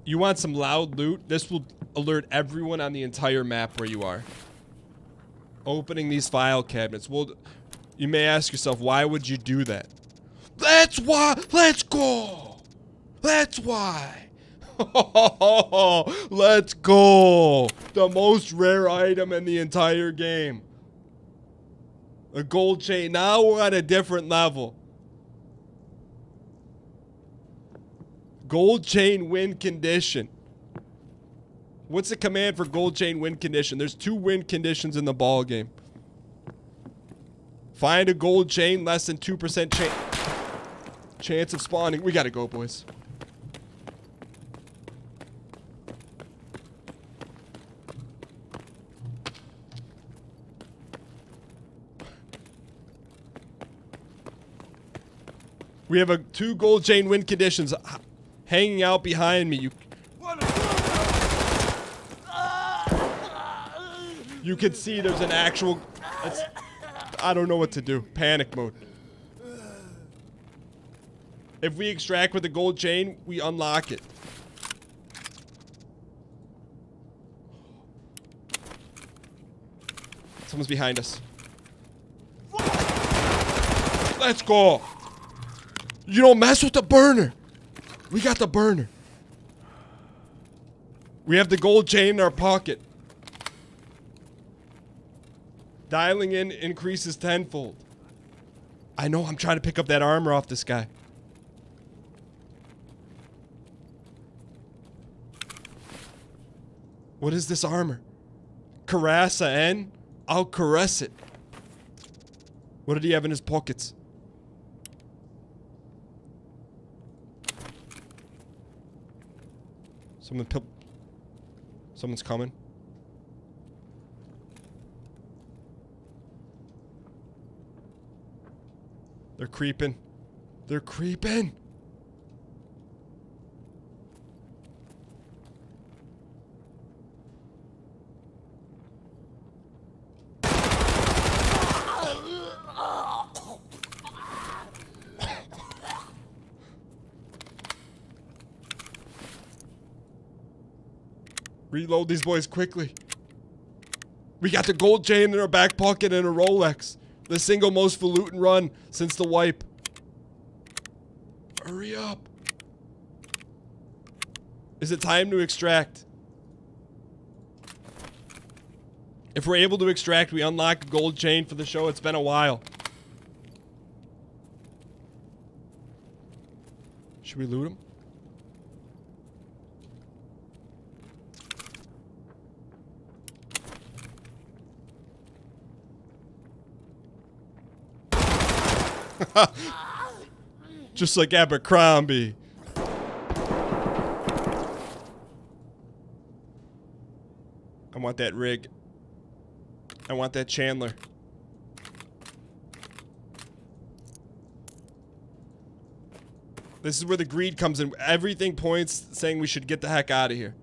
You want some loud loot? This will alert everyone on the entire map where you are. Opening these file cabinets. Well, you may ask yourself, why would you do that? That's why! Let's go! That's why! Let's go! The most rare item in the entire game. A gold chain. Now we're at a different level. Gold chain win condition. What's the command for gold chain win condition? There's 2 win conditions in the ball game. Find a gold chain less than 2% chance of spawning. We gotta go, boys. We have 2 gold chain win conditions hanging out behind me. You can see there's an actual... I don't know what to do. Panic mode. If we extract with the gold chain, we unlock it. Someone's behind us. Let's go. You don't mess with the burner. We got the burner. We have the gold chain in our pocket. Dialing in increases tenfold. I know, I'm trying to pick up that armor off this guy. What is this armor? Carassa N? I'll caress it. What did he have in his pockets? Someone's coming. They're creeping. They're creeping. Reload these boys quickly. We got the gold chain in our back pocket and a Rolex. The single most falutin run since the wipe. Hurry up. Is it time to extract? If we're able to extract, we unlock a gold chain for the show. It's been a while. Should we loot him? Just like Abercrombie. I want that rig. I want that Chandler. This is where the greed comes in. Everything points saying we should get the heck out of here.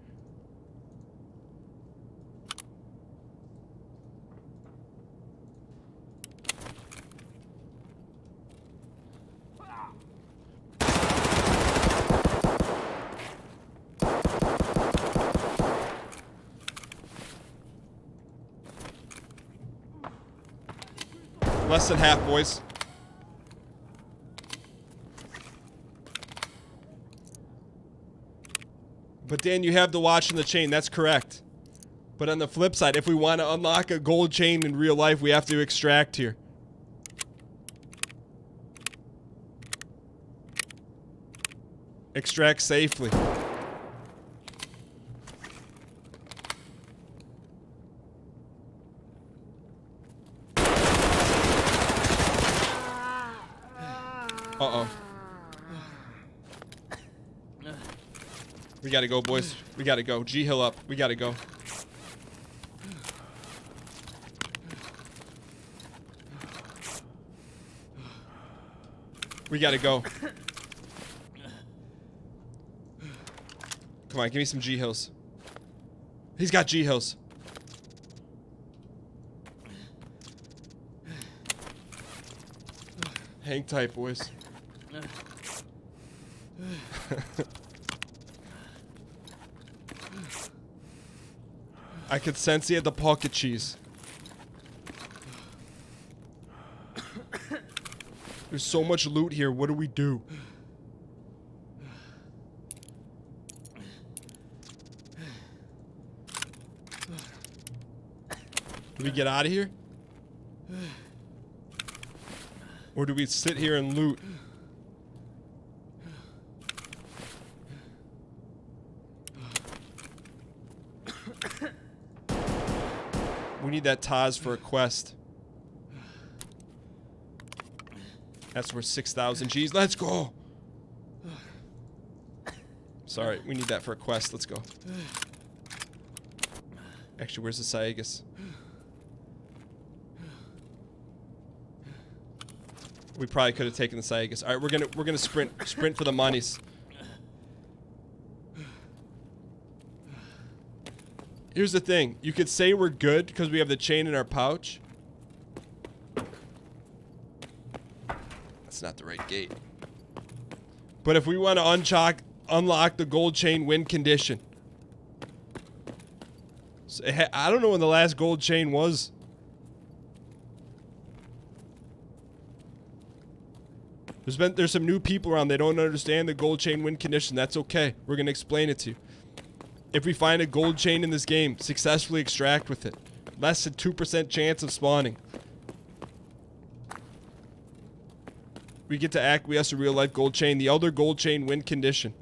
Less than half, boys. But Dan, you have the watch and the chain. That's correct. But on the flip side, if we want to unlock a gold chain in real life, we have to extract here. Extract safely. Uh-oh. We gotta go, boys. We gotta go. G-Hill up. We gotta go. We gotta go. Come on, give me some G-Hills. He's got G-Hills. Hang tight, boys. I could sense he had the pocket cheese. There's so much loot here. What do we do? Do we get out of here? Or do we sit here and loot? We need that Taz for a quest. That's worth 6,000 G's. Let's go! Sorry, we need that for a quest. Let's go. Actually, where's the Saigas? We probably could have taken the Saigas. All right, we're gonna sprint for the monies. Here's the thing. You could say we're good because we have the chain in our pouch. That's not the right gate. But if we want to unlock the gold chain win condition. So I don't know when the last gold chain was. There's some new people around. They don't understand the gold chain win condition. That's okay. We're going to explain it to you. If we find a gold chain in this game, successfully extract with it. Less than 2% chance of spawning. We get to acquiesce a real-life gold chain. The Elder Gold Chain win condition.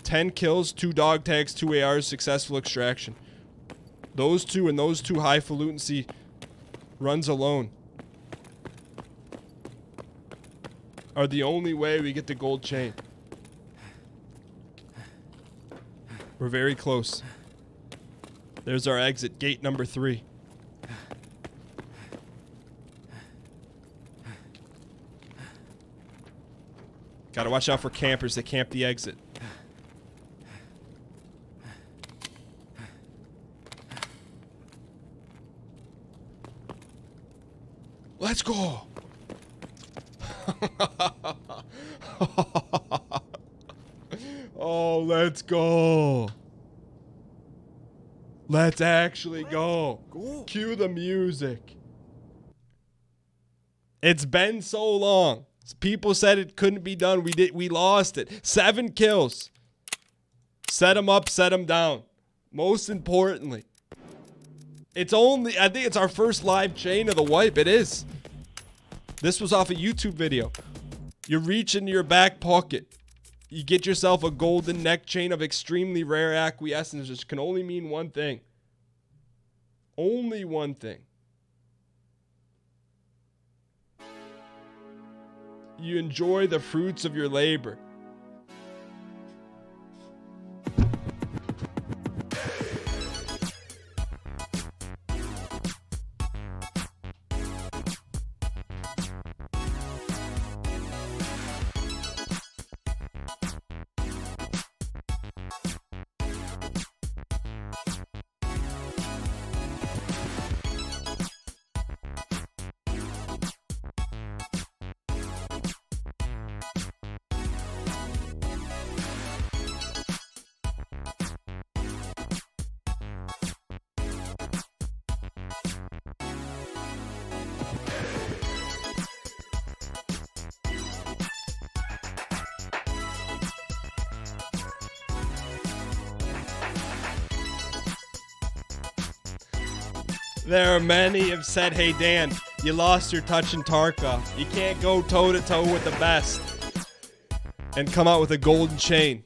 10 kills, 2 dog tags, 2 ARs, successful extraction. Those two and those 2 highfalutin runs alone are the only way we get the gold chain. We're very close. There's our exit, gate number 3. Gotta watch out for campers that camp the exit. Let's go! Oh, let's go! Let's actually go! Cue the music. It's been so long. People said it couldn't be done. We lost it. 7 kills. Set them up, set them down. Most importantly, it's only, I think it's our first live chain of the wipe. It is. This was off a YouTube video. You reach into your back pocket. You get yourself a golden neck chain of extremely rare acquiescence, which can only mean one thing. Only one thing. You enjoy the fruits of your labor. There are many have said, hey Dan, you lost your touch in Tarkov. You can't go toe-to-toe with the best and come out with a golden chain.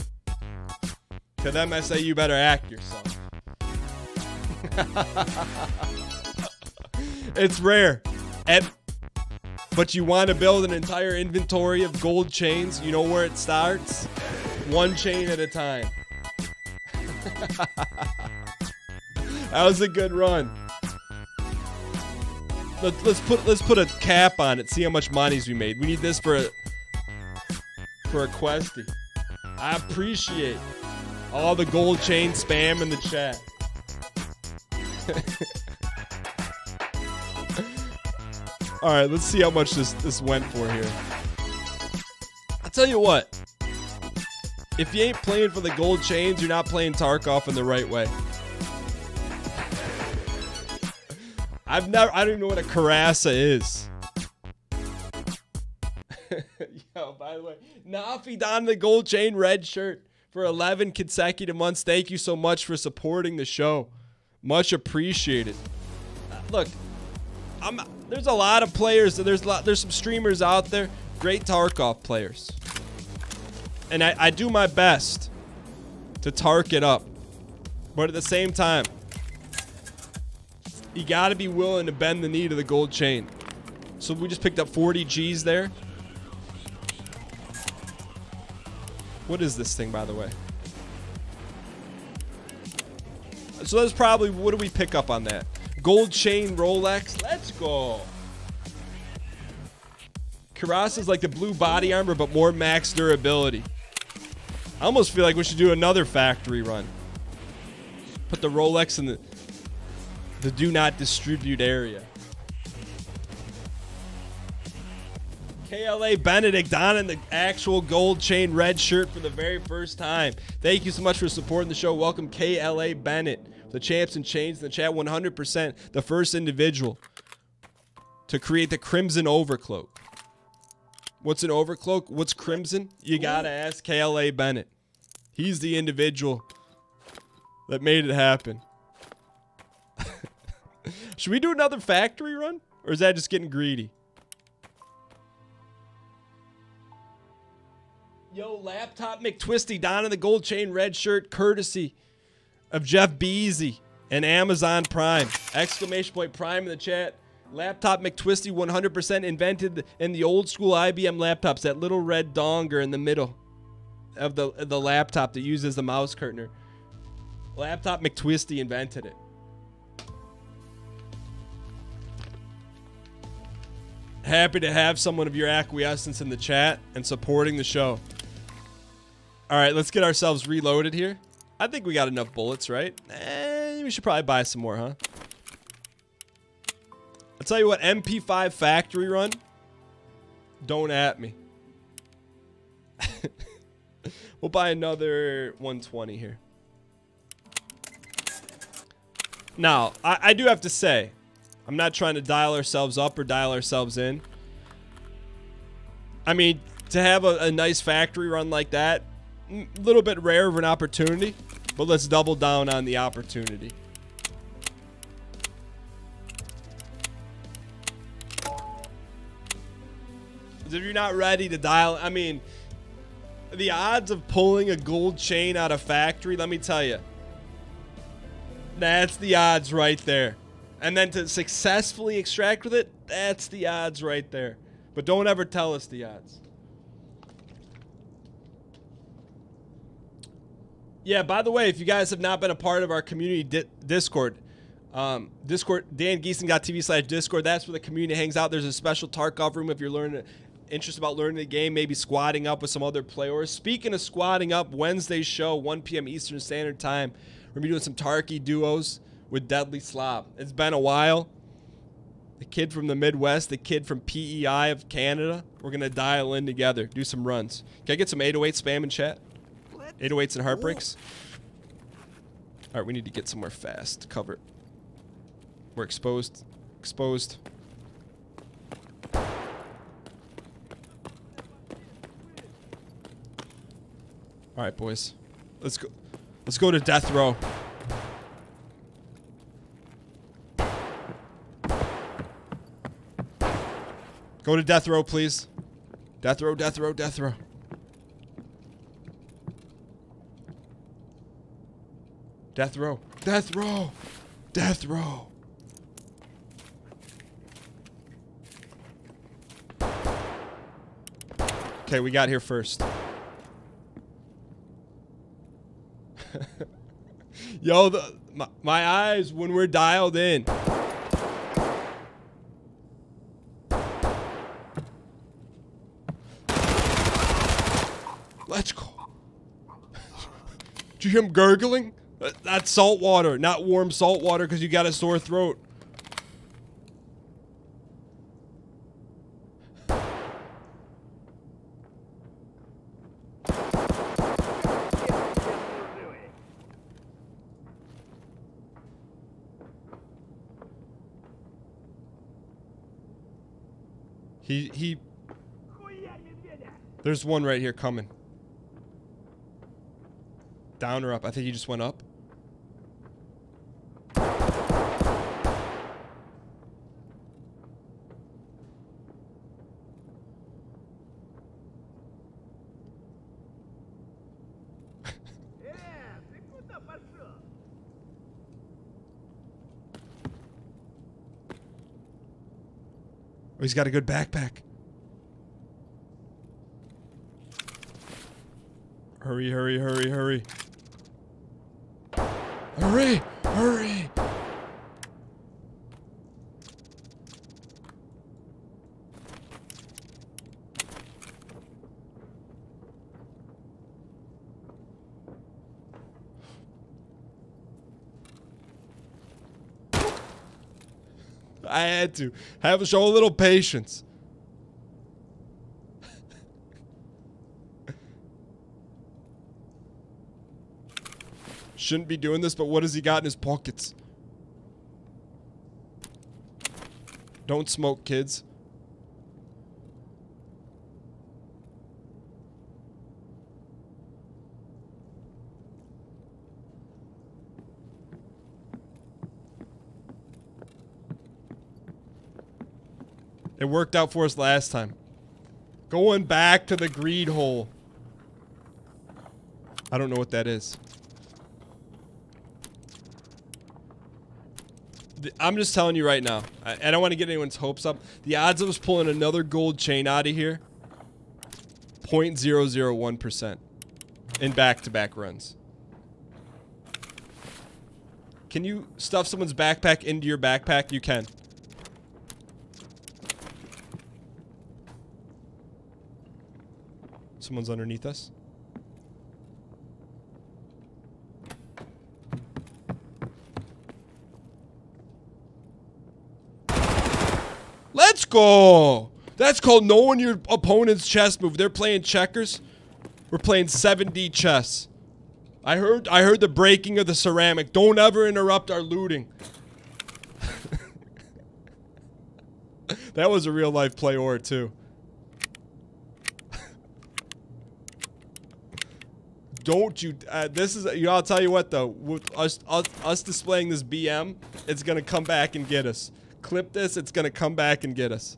To them I say you better act yourself. It's rare. But you want to build an entire inventory of gold chains. You know where it starts? One chain at a time. That was a good run. Let's put a cap on it. See how much monies we made. We need this for a questy. I appreciate all the gold chain spam in the chat. All right, let's see how much this went for here. I'll tell you what. If you ain't playing for the gold chains, you're not playing Tarkov in the right way. I don't even know what a Karasa is. Yo, by the way, Nafi donned the gold chain red shirt for 11 consecutive months. Thank you so much for supporting the show. Much appreciated. Look, there's a lot of players. There's some streamers out there, great Tarkov players. And I do my best to Tark it up. But at the same time, you got to be willing to bend the knee to the gold chain. So we just picked up 40 G's there. What is this thing, by the way? So that's probably, what do we pick up on that? Gold chain Rolex. Let's go. Karasa is like the blue body armor, but more max durability. I almost feel like we should do another factory run. Put the Rolex in the do not distribute area. KLA Benedict donning the actual gold chain red shirt for the very first time. Thank you so much for supporting the show. Welcome KLA Bennett, the champs and chains in the chat. 100% the first individual to create the crimson overcloak. What's an overcloak? What's crimson? You gotta ask KLA Bennett. He's the individual that made it happen. Should we do another factory run? Or is that just getting greedy? Yo, Laptop McTwisty down in the gold chain red shirt, courtesy of Jeff Beasy and Amazon Prime. Exclamation point Prime in the chat. Laptop McTwisty 100% invented in the old school IBM laptops. That little red donger in the middle of the laptop that uses the mouse curtainer. Laptop McTwisty invented it. Happy to have someone of your acquiescence in the chat and supporting the show. All right, let's get ourselves reloaded here. I think we got enough bullets, right? We should probably buy some more, huh? I'll tell you what, MP5 factory run. Don't at me. We'll buy another 120 here. Now, I do have to say, I'm not trying to dial ourselves up or dial ourselves in. I mean, to have a nice factory run like that, a little bit rare of an opportunity, but let's double down on the opportunity. If you're not ready to dial, I mean, the odds of pulling a gold chain out of factory, let me tell you, that's the odds right there. And then to successfully extract with it, that's the odds right there. But don't ever tell us the odds. Yeah, by the way, if you guys have not been a part of our community Discord, Discord, dangiesen.tv/Discord, that's where the community hangs out. There's a special Tarkov room if you're interested about learning the game, maybe squatting up with some other players. Speaking of squatting up, Wednesday's show, 1 p.m. Eastern Standard Time. We're going to be doing some Tarky duos with Deadly Slob. It's been a while. The kid from the Midwest, the kid from PEI of Canada. We're going to dial in together, do some runs. Can I get some 808 spam in chat? 808s and heartbreaks. All right, we need to get somewhere fast to cover. We're exposed. Exposed. All right, boys. Let's go. Let's go to death row. Go to death row, please. Death row, death row, death row. Death row. Death row. Death row. Okay, we got here first. Yo, my eyes when we're dialed in. Let's go. Did you hear him gurgling? That's salt water, not warm salt water because you got a sore throat. He There's one right here coming. Down or up? I think he just went up. Oh, he's got a good backpack. Hurry, hurry, hurry, hurry. Hurry! Hurry! I had to. Show a little patience. Shouldn't be doing this, but what has he got in his pockets? Don't smoke, kids. It worked out for us last time. Going back to the greed hole. I don't know what that is. I'm just telling you right now. I don't want to get anyone's hopes up. The odds of us pulling another gold chain out of here, 0.001% in back-to-back runs. Can you stuff someone's backpack into your backpack? You can. Someone's underneath us. Let's go! That's called knowing your opponent's chess move. They're playing checkers. We're playing 7D chess. I heard the breaking of the ceramic. Don't ever interrupt our looting. That was a real life play or too. Don't you, this is, you know, I'll tell you what though, with us displaying this BM, it's gonna come back and get us. Clip this, it's gonna come back and get us.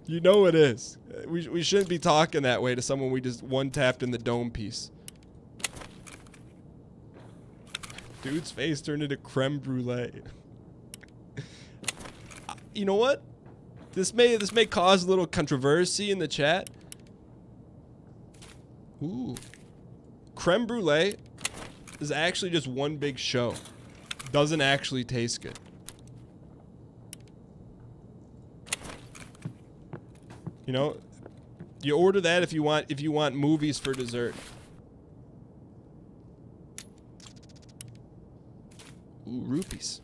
You know it is. We shouldn't be talking that way to someone we just one-tapped in the dome piece. Dude's face turned into creme brulee. You know what? This may cause a little controversy in the chat. Ooh. Creme brulee is actually just one big show. Doesn't actually taste good. You know, you order that if you want movies for dessert. Ooh, rupees.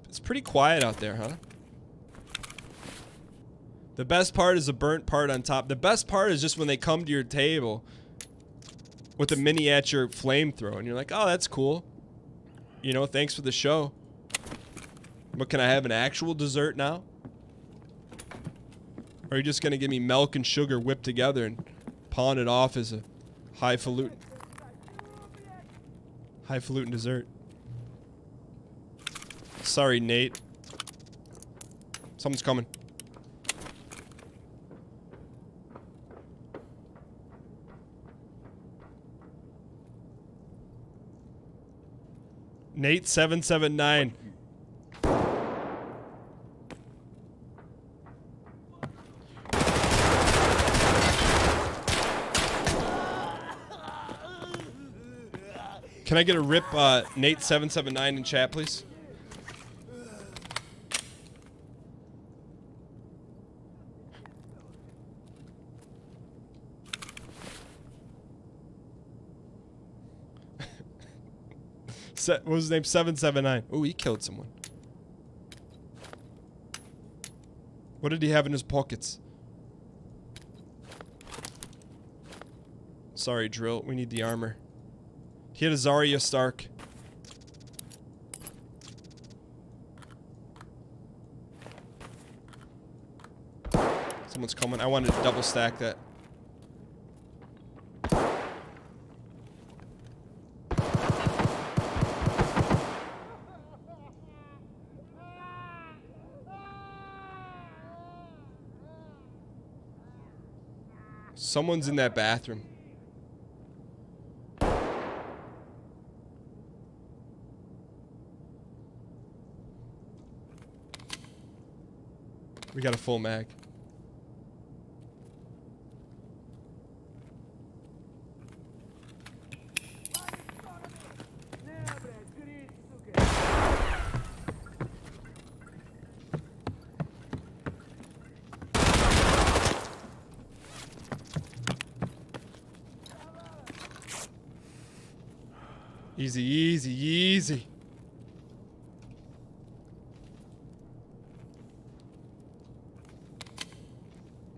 It's pretty quiet out there, huh? The best part is the burnt part on top. The best part is just when they come to your table with a miniature flamethrower and you're like, oh, that's cool. You know, thanks for the show. But can I have an actual dessert now? Or are you just gonna give me milk and sugar whipped together and pawn it off as a highfalutin dessert? Sorry, Nate. Someone's coming. Nate 779. Can I get a rip Nate 779 in chat, please? What was his name? 779. Oh, he killed someone. What did he have in his pockets? Sorry, Drill. We need the armor. He had a Zarya Stark. Someone's coming. I wanted to double stack that. Someone's in that bathroom. We got a full mag. Easy, easy, easy.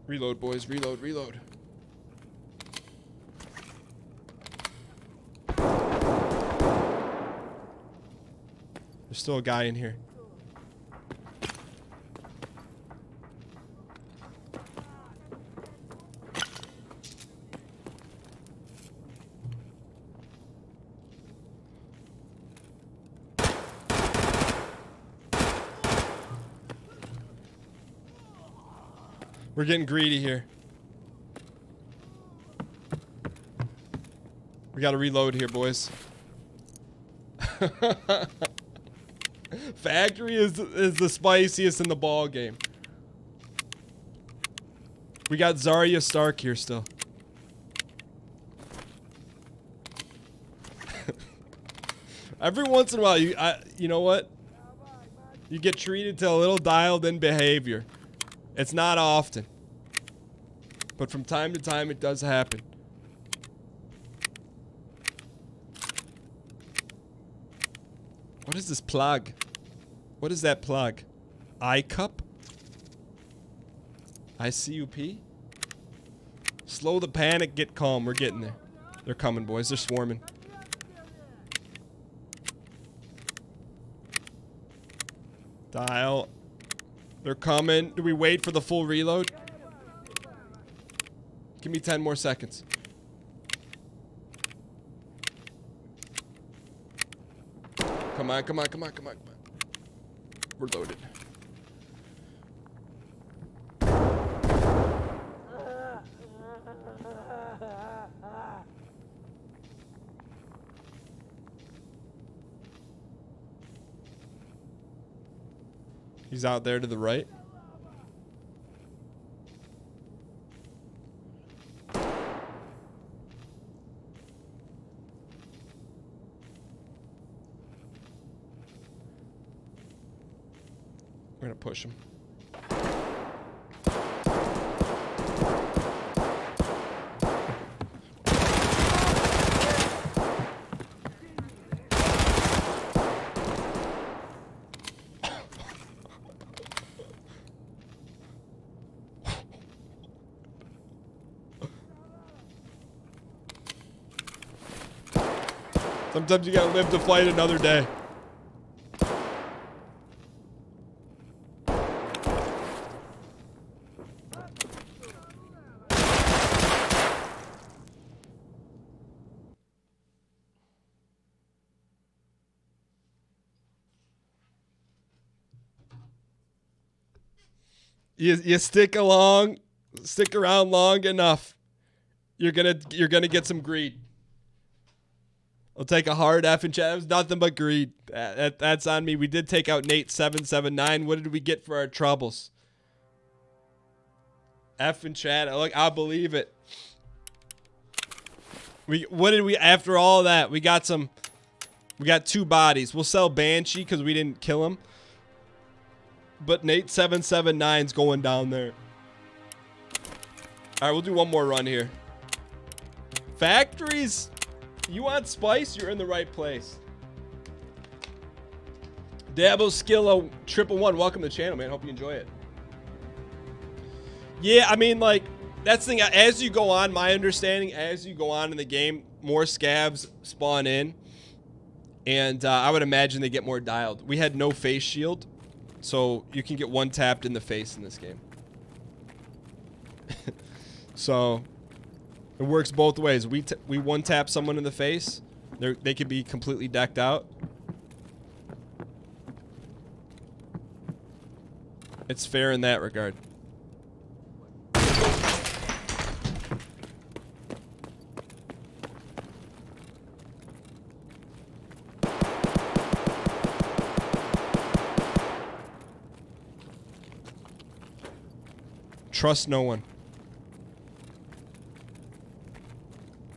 Reload, boys. Reload, reload. There's still a guy in here. We're getting greedy here. We gotta reload here, boys. Factory is the spiciest in the ball game. We got Zarya Stark here still. Every once in a while, you know what? You get treated to a little dialed-in behavior. It's not often, but from time to time, it does happen. What is this plug? What is that plug? I-cup? ICUP? Slow the panic, get calm. We're getting there. They're coming, boys. They're swarming. Dial. They're coming. Do we wait for the full reload? Give me 10 more seconds. Come on, come on, come on, come on, come on. We're loaded. He's out there to the right. We're gonna push him. Sometimes you gotta live to fight another day. You stick around long enough, you're gonna get some greed. I'll take a hard F in chat. It was nothing but greed. That's on me. We did take out Nate779. What did we get for our troubles? F in chat. Look, I believe it. What did we, after all that, we got 2 bodies. We'll sell Banshee because we didn't kill him. But Nate779's going down there. All right, we'll do one more run here. Factories. You want spice? You're in the right place. Dabo Skillo 111. Welcome to the channel, man. Hope you enjoy it. Yeah, I mean, like, that's the thing. As you go on, my understanding, as you go on in the game, more scavs spawn in. And I would imagine they get more dialed. We had no face shield, so you can get one tapped in the face in this game. So it works both ways. We one tap someone in the face, they could be completely decked out. It's fair in that regard. Trust no one.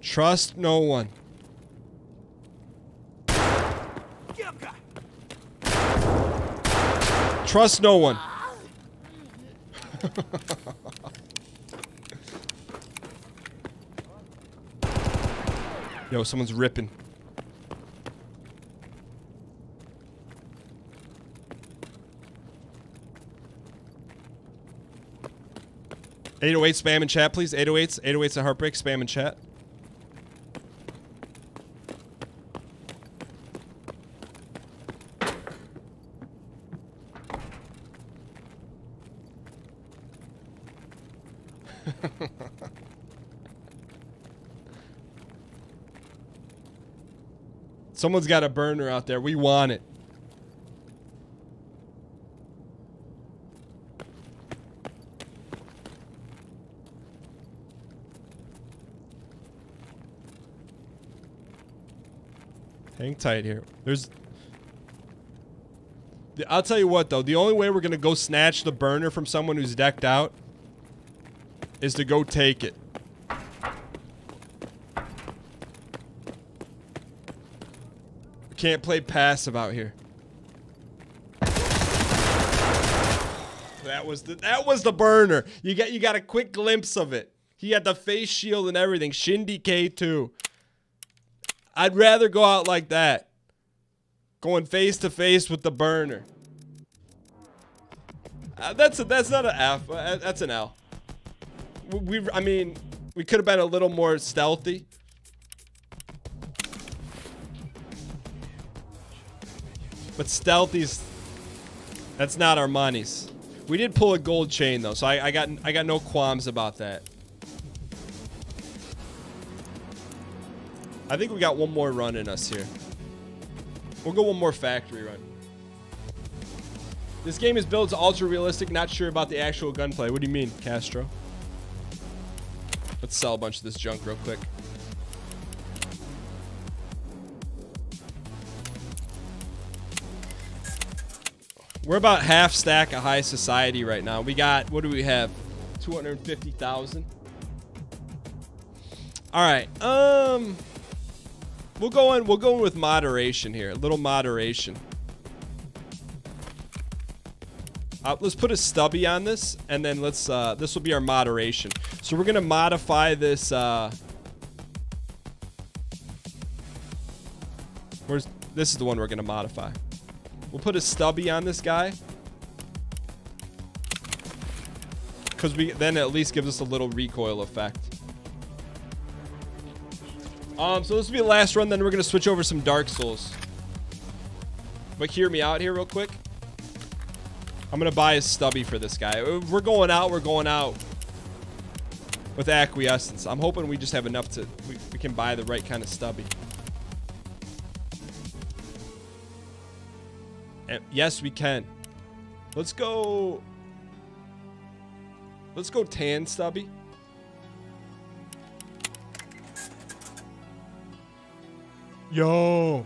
Trust no one. Trust no one. Yo, someone's ripping. .808 spam in chat, please. 808's a heartbreak. Spam in chat. Someone's got a burner out there. We want it. Hang tight here. I'll tell you what, though. The only way we're going to go snatch the burner from someone who's decked out is to go take it. We can't play passive out here. That was the burner. You got a quick glimpse of it. He had the face shield and everything. Shindy K2. I'd rather go out like that. Going face to face with the burner. That's not an F. That's an L. I mean, we could have been a little more stealthy. But stealthy's, that's not our monies. We did pull a gold chain though, so I got no qualms about that. I think we got one more run in us here. We'll go one more factory run. This game is built ultra realistic, not sure about the actual gunplay. What do you mean, Castro? Let's sell a bunch of this junk real quick. We're about half stack of high society right now. We got, what do we have? 250,000. All right. We'll go in with moderation here. A little moderation. Let's put a stubby on this, and then let's this will be our moderation. So we're gonna modify this. This is the one we're gonna modify. We'll put a stubby on this guy, because then at least gives us a little recoil effect. So this will be the last run, then we're gonna switch over some Dark Souls. But hear me out here real quick. I'm gonna buy a stubby for this guy. We're going out with acquiescence. I'm hoping we just have enough to we can buy the right kind of stubby. And yes, we can. Let's go tan stubby. Yo,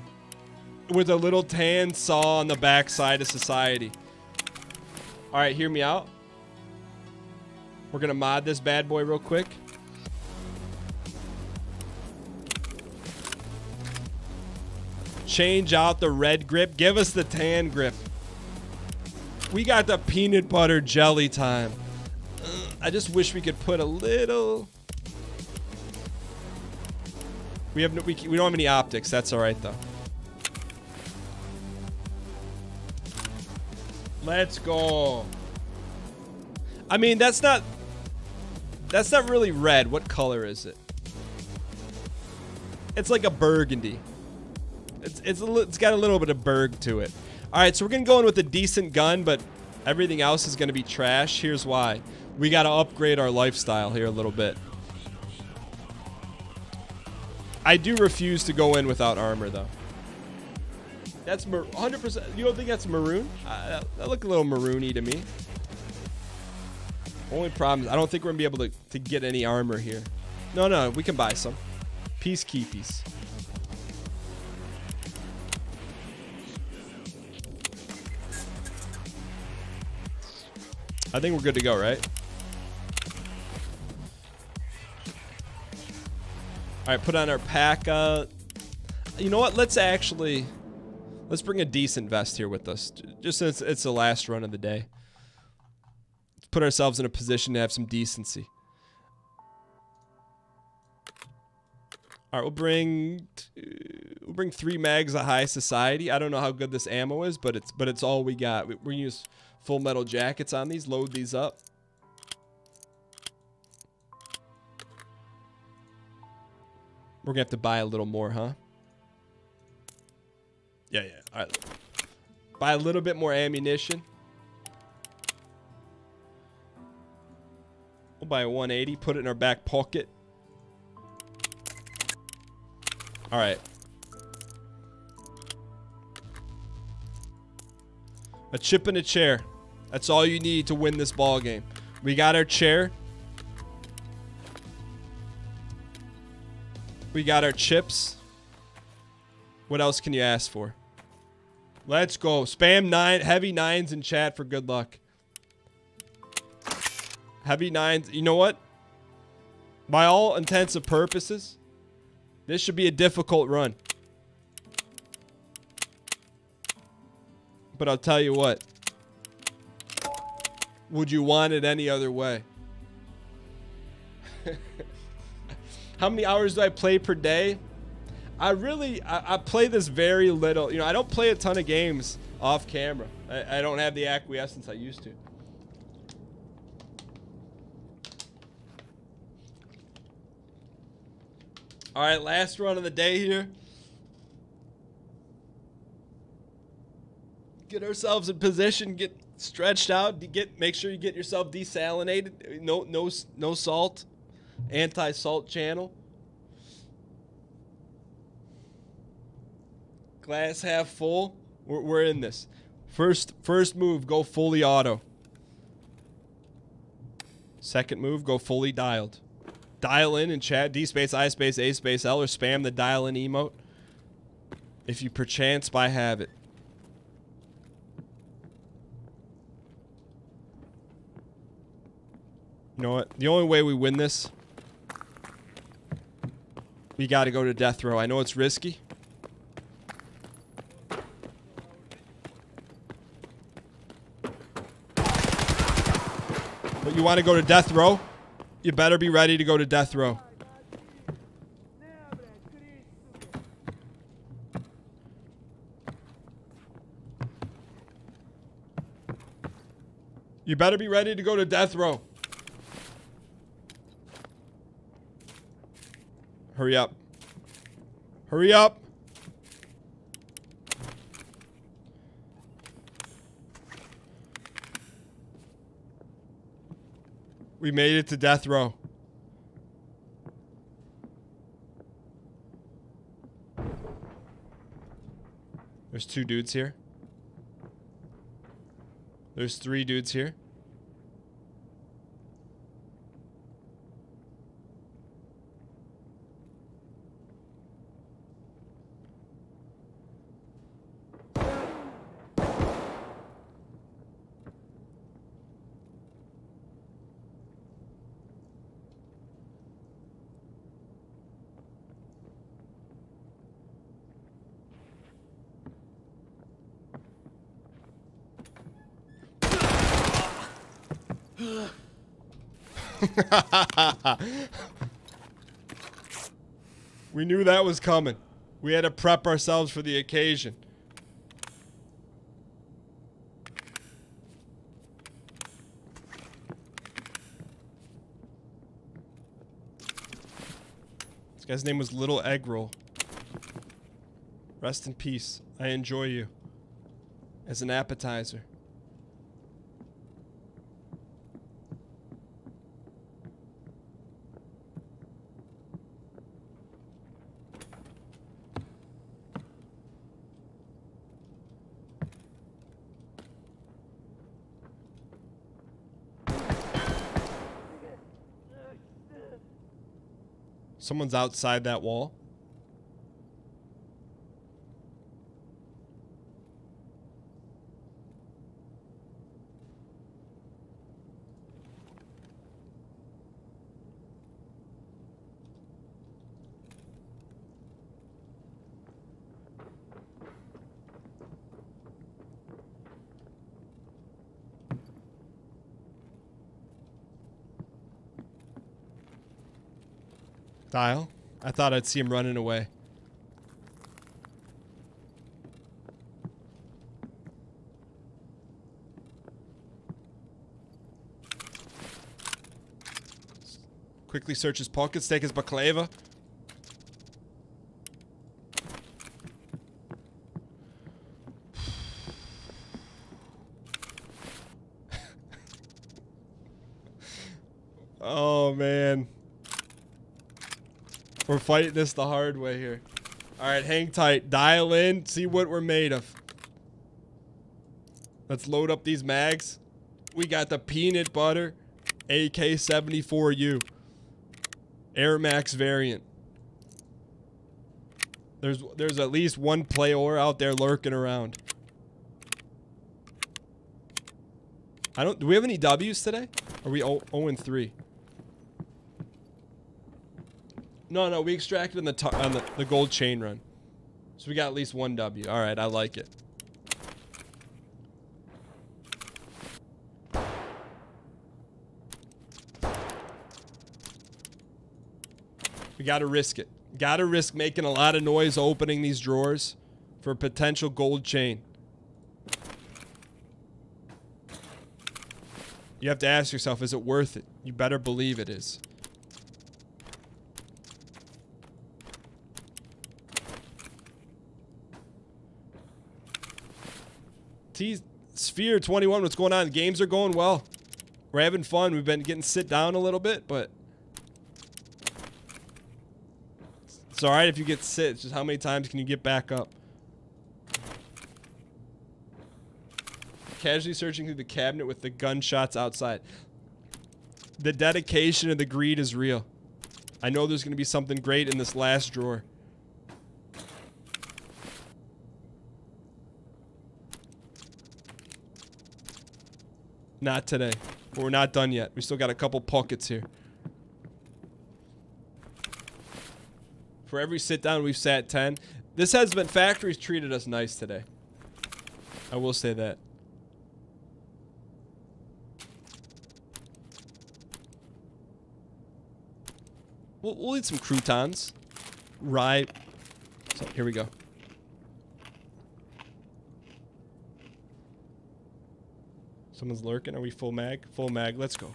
with a little tan saw on the backside of society. All right, hear me out. We're gonna mod this bad boy real quick. Change out the red grip. Give us the tan grip. We got the peanut butter jelly time. I just wish we could put a little. We don't have any optics. That's all right though. Let's go. I mean, that's not really red. What color is it? It's like a burgundy. It's got a little bit of burg to it. All right, so we're gonna go in with a decent gun, but everything else is gonna be trash. Here's why. We gotta upgrade our lifestyle here a little bit. I do refuse to go in without armor though. That's 100%. You don't think that's maroon? That look a little maroony to me. Only problem is I don't think we're gonna be able to get any armor here. No, we can buy some. Peacekeepies. I think we're good to go, right? All right, put on our pack. You know what? Let's bring a decent vest here with us, just since it's the last run of the day. Let's put ourselves in a position to have some decency. All right, we'll bring 3 mags of high society. I don't know how good this ammo is, but it's all we got. We're gonna use full metal jackets on these. Load these up. We're gonna have to buy a little more, huh? Yeah. All right. Buy a little bit more ammunition. We'll buy a 180. Put it in our back pocket. All right. A chip and a chair. That's all you need to win this ball game. We got our chair. We got our chips. What else can you ask for? Let's go. Spam 9, heavy 9s in chat for good luck. Heavy 9s. You know what? By all intents and purposes, this should be a difficult run. But I'll tell you what. Would you want it any other way? How many hours do I play per day? I play this very little. You know, I don't play a ton of games off camera. I don't have the acquiescence I used to. All right, last run of the day here. Get ourselves in position, get stretched out, make sure you get yourself desalinated. No salt. Anti-salt channel. Glass half full. We're in this. First move, go fully auto. Second move, go fully dialed. Dial in and chat D space I space A space L or spam the dial in emote if you perchance by habit. You know what? The only way we win this, we got to go to death row. I know it's risky. But you want to go to death row? You better be ready to go to death row. You better be ready to go to death row. Hurry up. Hurry up. We made it to death row. There's 2 dudes here. There's 3 dudes here. We knew that was coming. We had to prep ourselves for the occasion. This guy's name was Little Egg Roll. Rest in peace. I enjoy you. As an appetizer. Someone's outside that wall. Dial. I thought I'd see him running away. Quickly search his pockets, take his baklava. Oh, man. We're fighting this the hard way here. Alright, hang tight. Dial in. See what we're made of. Let's load up these mags. We got the peanut butter AK-74U. Air Max variant. There's at least one player out there lurking around. Do we have any W's today? Are we 0-3? No, we extracted on the gold chain run. So we got at least one W. Alright, I like it. We gotta risk it. Gotta risk making a lot of noise opening these drawers for a potential gold chain. You have to ask yourself, is it worth it? You better believe it is. Sphere 21, what's going on? The games are going well. We're having fun. We've been getting sit down a little bit, but it's alright if you get sit. It's just how many times can you get back up? Casually searching through the cabinet with the gunshots outside. The dedication and the greed is real. I know there's going to be something great in this last drawer. Not today. But we're not done yet. We still got a couple pockets here. For every sit down, we've sat 10. This has been... Factory's treated us nice today. I will say that. We'll eat some croutons. Right. So, here we go. Someone's lurking. Are we full mag? Full mag. Let's go.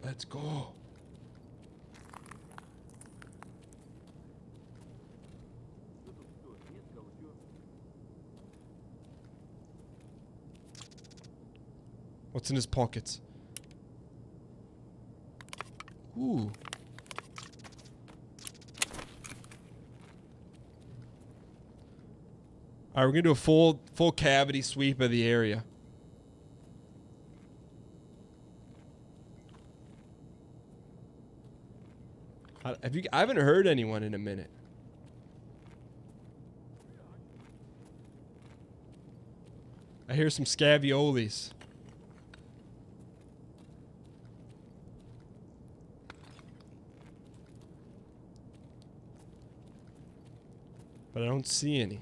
Let's go. What's in his pockets? Ooh. Alright, we're gonna do a full cavity sweep of the area. I haven't heard anyone in a minute. I hear some scaviolis. But I don't see any.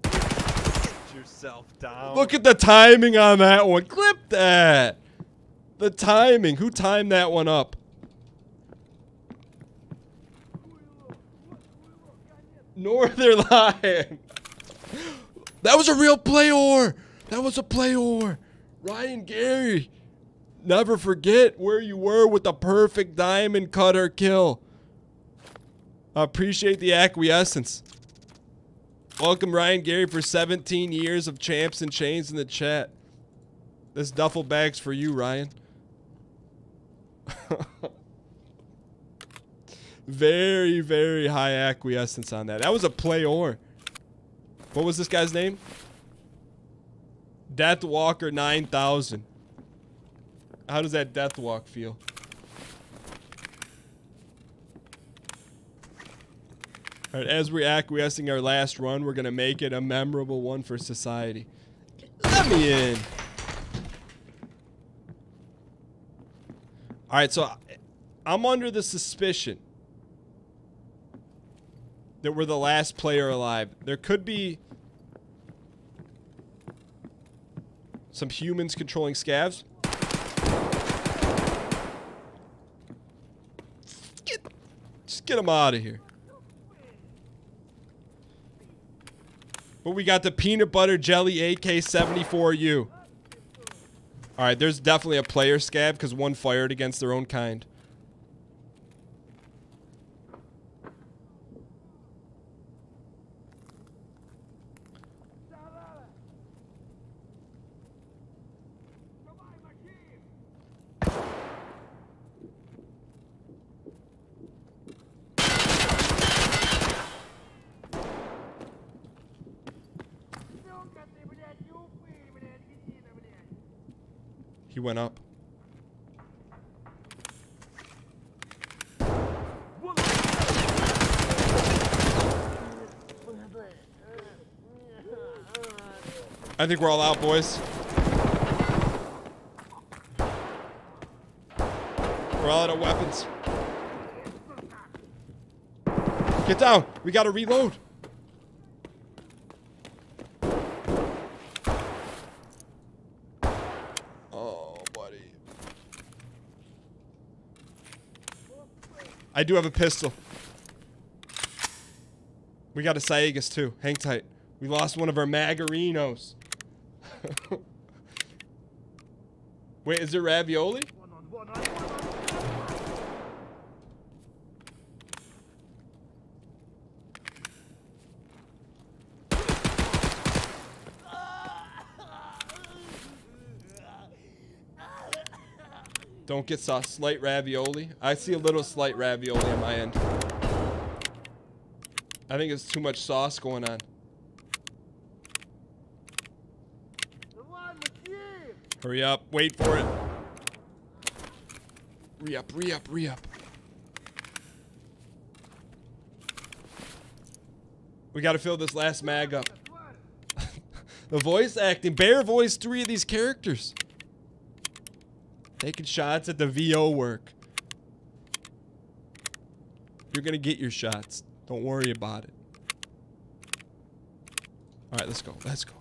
Get yourself down. Look at the timing on that one. Clip that. The timing. Who timed that one up? Northern Lion. That was a real player. That was a player. Ryan Gary. Never forget where you were with the perfect diamond cutter kill. I appreciate the acquiescence. Welcome Ryan Gary for 17 years of champs and chains in the chat. This duffel bag's for you, Ryan. Very, very high acquiescence on that. That was a player. What was this guy's name? Deathwalker 9000. How does that Deathwalk feel? Alright, as we're acquiescing our last run, we're gonna make it a memorable one for society. Let me in. Alright, so I'm under the suspicion that we're the last player alive. There could be some humans controlling scavs. Just get them out of here. But we got the peanut butter jelly AK-74U. Alright, there's definitely a player scav because one fired against their own kind. He went up. I think we're all out, boys. We're all out of weapons. Get down. We gotta reload. Oh, buddy. I do have a pistol. We got a Saigas too. Hang tight. We lost one of our Magarinos. Wait, is there ravioli? Don't get sauce. Slight ravioli. I see a little slight ravioli on my end. I think it's too much sauce going on. Hurry up. Wait for it. Re-up, re-up, re-up. We gotta fill this last mag up. The voice acting. Bear voiced 3 of these characters. Taking shots at the VO work. You're gonna get your shots. Don't worry about it. Alright, let's go. Let's go.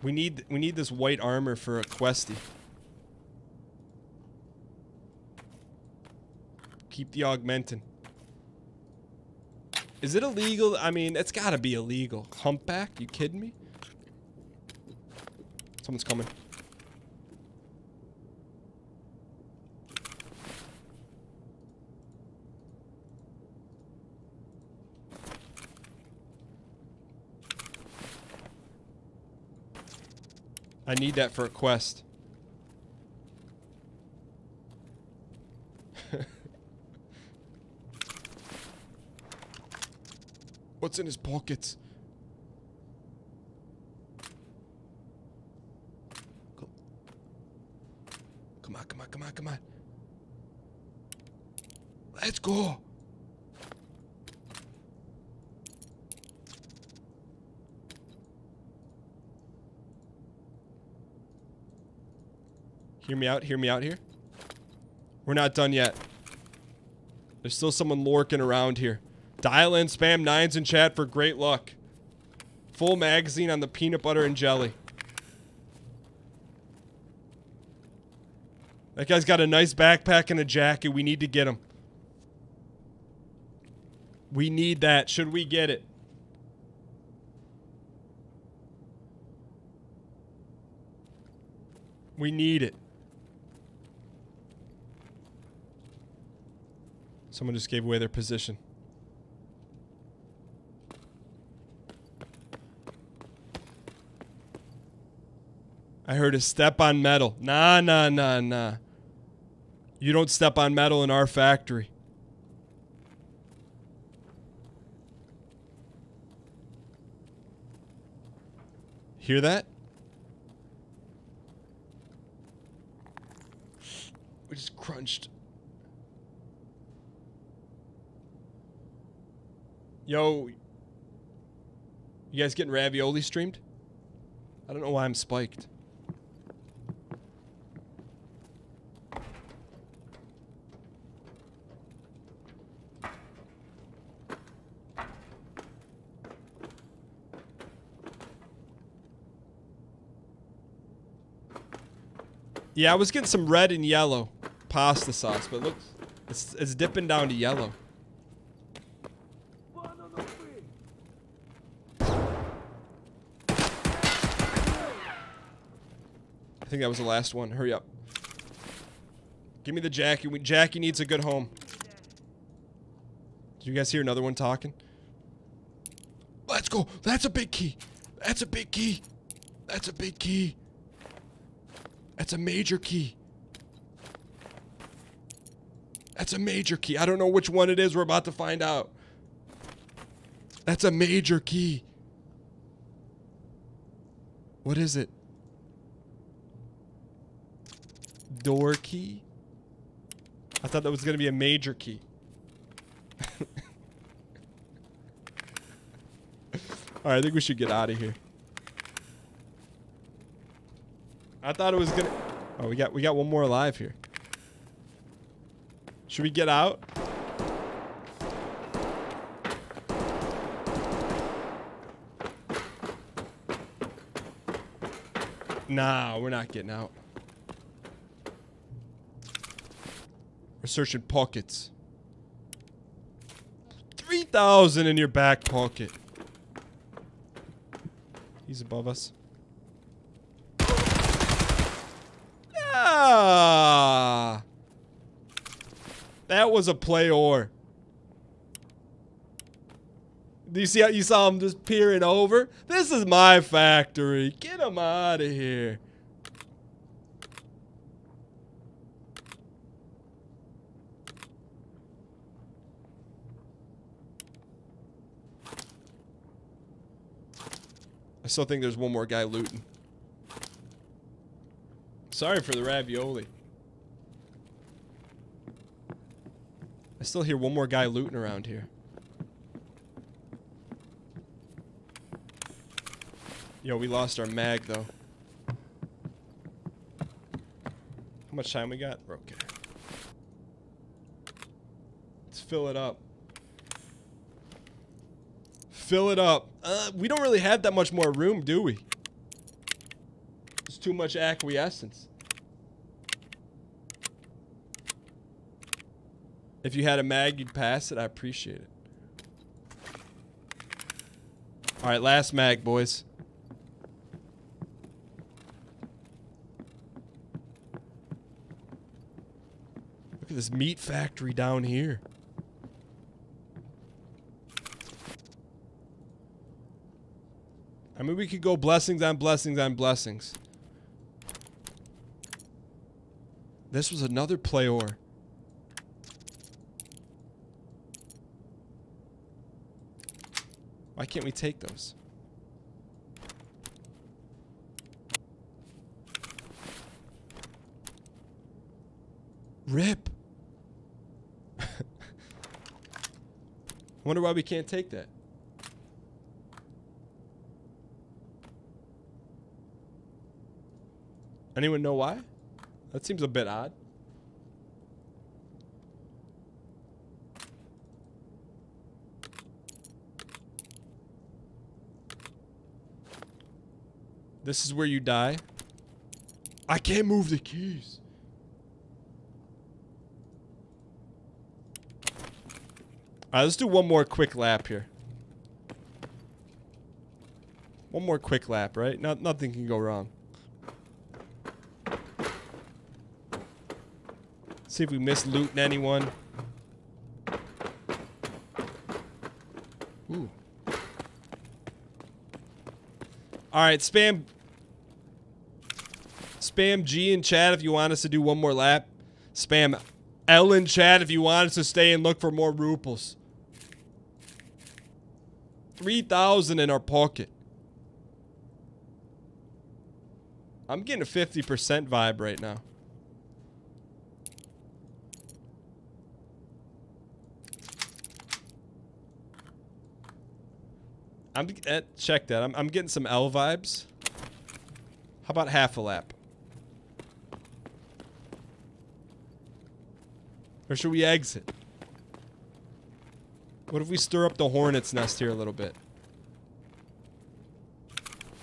We need this white armor for a questie. Keep the augmenting. Is it illegal? I mean, it's gotta be illegal. Humpback? You kidding me? Someone's coming. I need that for a quest. What's in his pockets? Come on, come on, come on, come on. Let's go. Hear me out here. We're not done yet. There's still someone lurking around here. Dial in, spam 9s in chat for great luck. Full magazine on the peanut butter and jelly. That guy's got a nice backpack and a jacket. We need to get him. We need that. Should we get it? We need it. Someone just gave away their position. I heard a step on metal. Nah, nah, nah, nah. You don't step on metal in our factory. Hear that? We just crunched. Yo. You guys getting ravioli streamed? I don't know why I'm spiked. Yeah, I was getting some red and yellow pasta sauce, but look, it's dipping down to yellow. I think that was the last one. Hurry up. Give me the Jackie. Jackie needs a good home. Did you guys hear another one talking? Let's go. That's a big key. That's a big key. That's a big key. That's a major key. That's a major key. I don't know which one it is. We're about to find out. That's a major key. What is it? Door key? I thought that was going to be a major key. Alright, I think we should get out of here. I thought it was gonna... Oh, we got one more alive here. Should we get out? Nah, we're not getting out. We're searching pockets. 3,000 in your back pocket. He's above us. Ah! That was a play-or. Do you see how you saw him just peering over? This is my factory. Get him out of here. I still think there's one more guy looting. Sorry for the ravioli. I still hear one more guy looting around here. Yo, we lost our mag though. How much time we got? We're okay. Let's fill it up. Fill it up. We don't really have that much more room, do we? There's too much acquiescence. If you had a mag, you'd pass it. I appreciate it. Alright, last mag, boys. Look at this meat factory down here. I mean, we could go blessings on blessings on blessings. This was another play-or. Why can't we take those? Rip. I wonder why we can't take that. Anyone know why? That seems a bit odd. This is where you die. I can't move the keys. Alright, let's do one more quick lap here. One more quick lap, right? Nothing can go wrong. See if we miss looting anyone. Ooh. Alright, spam G in chat if you want us to do one more lap. Spam L in chat if you want us to stay and look for more ruples. 3,000 in our pocket. I'm getting a 50% vibe right now. Check that. I'm getting some L vibes. How about half a lap? Or should we exit? What if we stir up the hornet's nest here a little bit?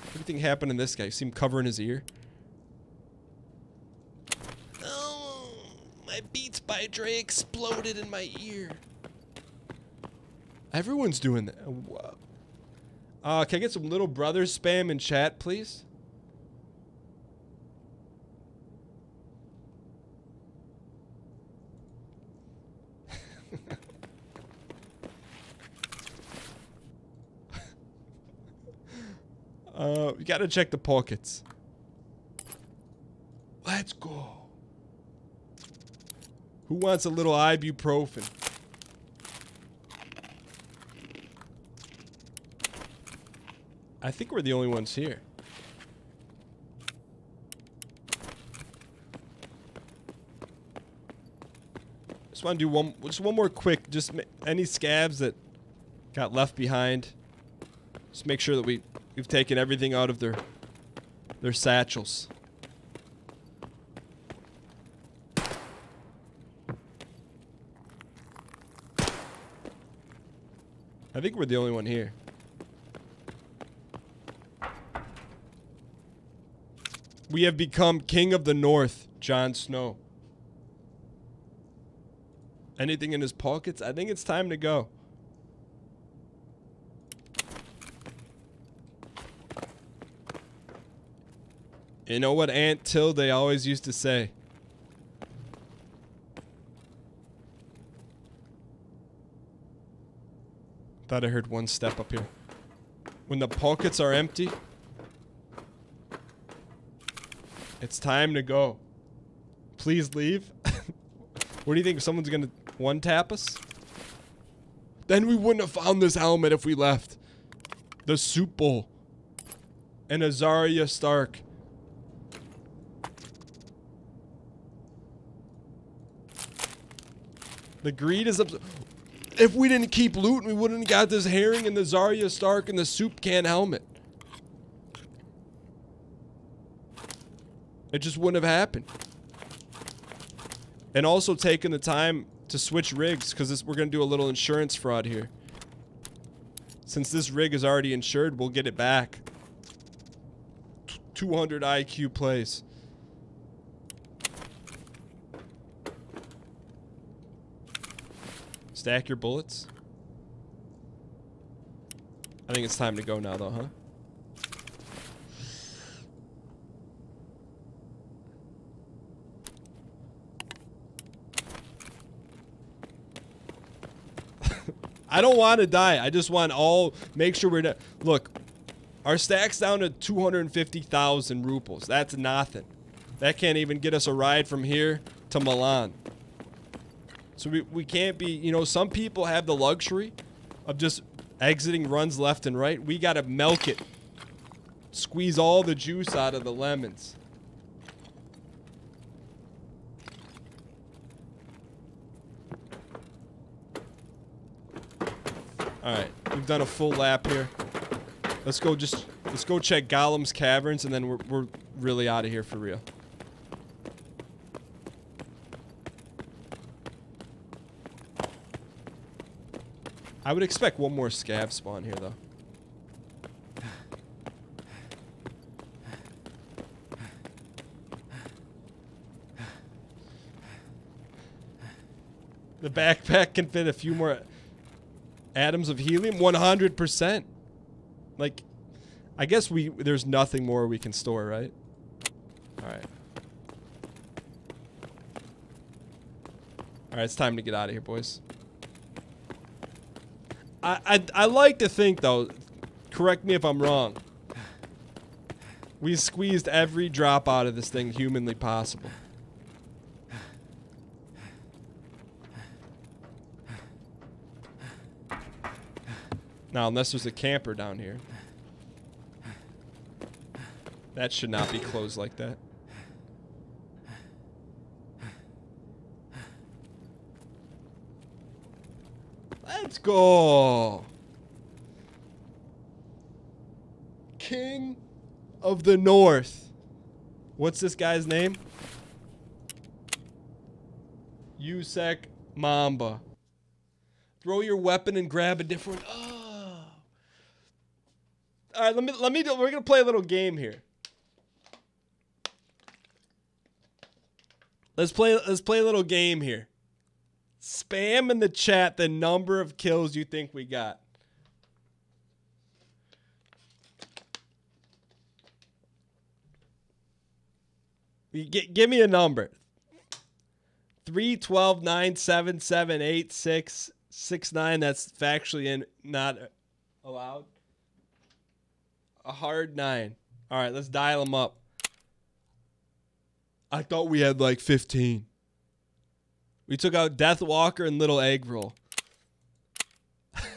Everything happened in this guy. You see him covering his ear? Oh, my Beats by Dre exploded in my ear. Everyone's doing that. Whoa. Can I get some little brother spam in chat, please? We gotta check the pockets. Let's go. Who wants a little ibuprofen? I think we're the only ones here. Just want to do just one more quick. Just any scabs that got left behind. Just make sure that we've taken everything out of their satchels. I think we're the only one here. We have become king of the north, Jon Snow. Anything in his pockets? I think it's time to go. You know what Aunt Tilde always used to say? Thought I heard one step up here. When the pockets are empty, it's time to go. Please leave. What do you think? Someone's gonna one-tap us? Then we wouldn't have found this helmet if we left. The soup bowl. And Azaria Stark. The greed is up. If we didn't keep looting, we wouldn't have got this herring and the Zarya Stark and the soup can helmet. It just wouldn't have happened. And also taking the time to switch rigs, because we're going to do a little insurance fraud here. Since this rig is already insured, we'll get it back. 200 IQ plays. Stack your bullets. I think it's time to go now, though, huh? I don't want to die. I just want make sure we're not. Look, our stack's down to 250,000 rubles. That's nothing. That can't even get us a ride from here to Milan. So we can't be, you know, some people have the luxury of just exiting runs left and right. We gotta milk it. Squeeze all the juice out of the lemons. Alright, we've done a full lap here. Let's go check Gollum's caverns, and then we're really out of here for real. I would expect one more scav spawn here, though. The backpack can fit a few more atoms of helium. 100%. Like, I guess there's nothing more we can store, right? Alright. Alright, it's time to get out of here, boys. I like to think, though, correct me if I'm wrong, we squeezed every drop out of this thing humanly possible. Now, unless there's a camper down here. That should not be closed like that. Let's go. King of the North. What's this guy's name? Yusek Mamba. Throw your weapon and grab a different. Oh. All right, we're gonna play a little game here. Let's play a little game here. Spam in the chat the number of kills you think we got. Give me a number. 3, 12, 9, 7, 7, 8, 6, 6, 9. That's factually not allowed. A hard 9. All right, let's dial them up. I thought we had like 15. We took out Deathwalker and Little Egg Roll.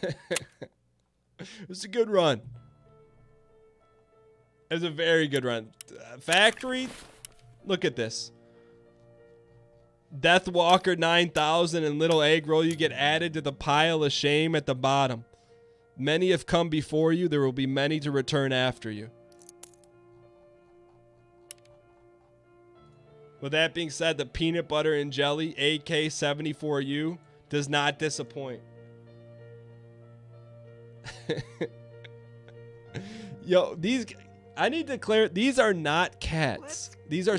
It was a good run. It was a very good run. Factory, look at this. Deathwalker 9000 and Little Egg Roll, you get added to the pile of shame at the bottom. Many have come before you. There will be many to return after you. With that being said, the peanut butter and jelly AK-74U does not disappoint. Yo, I need to clear, these are not cats. These are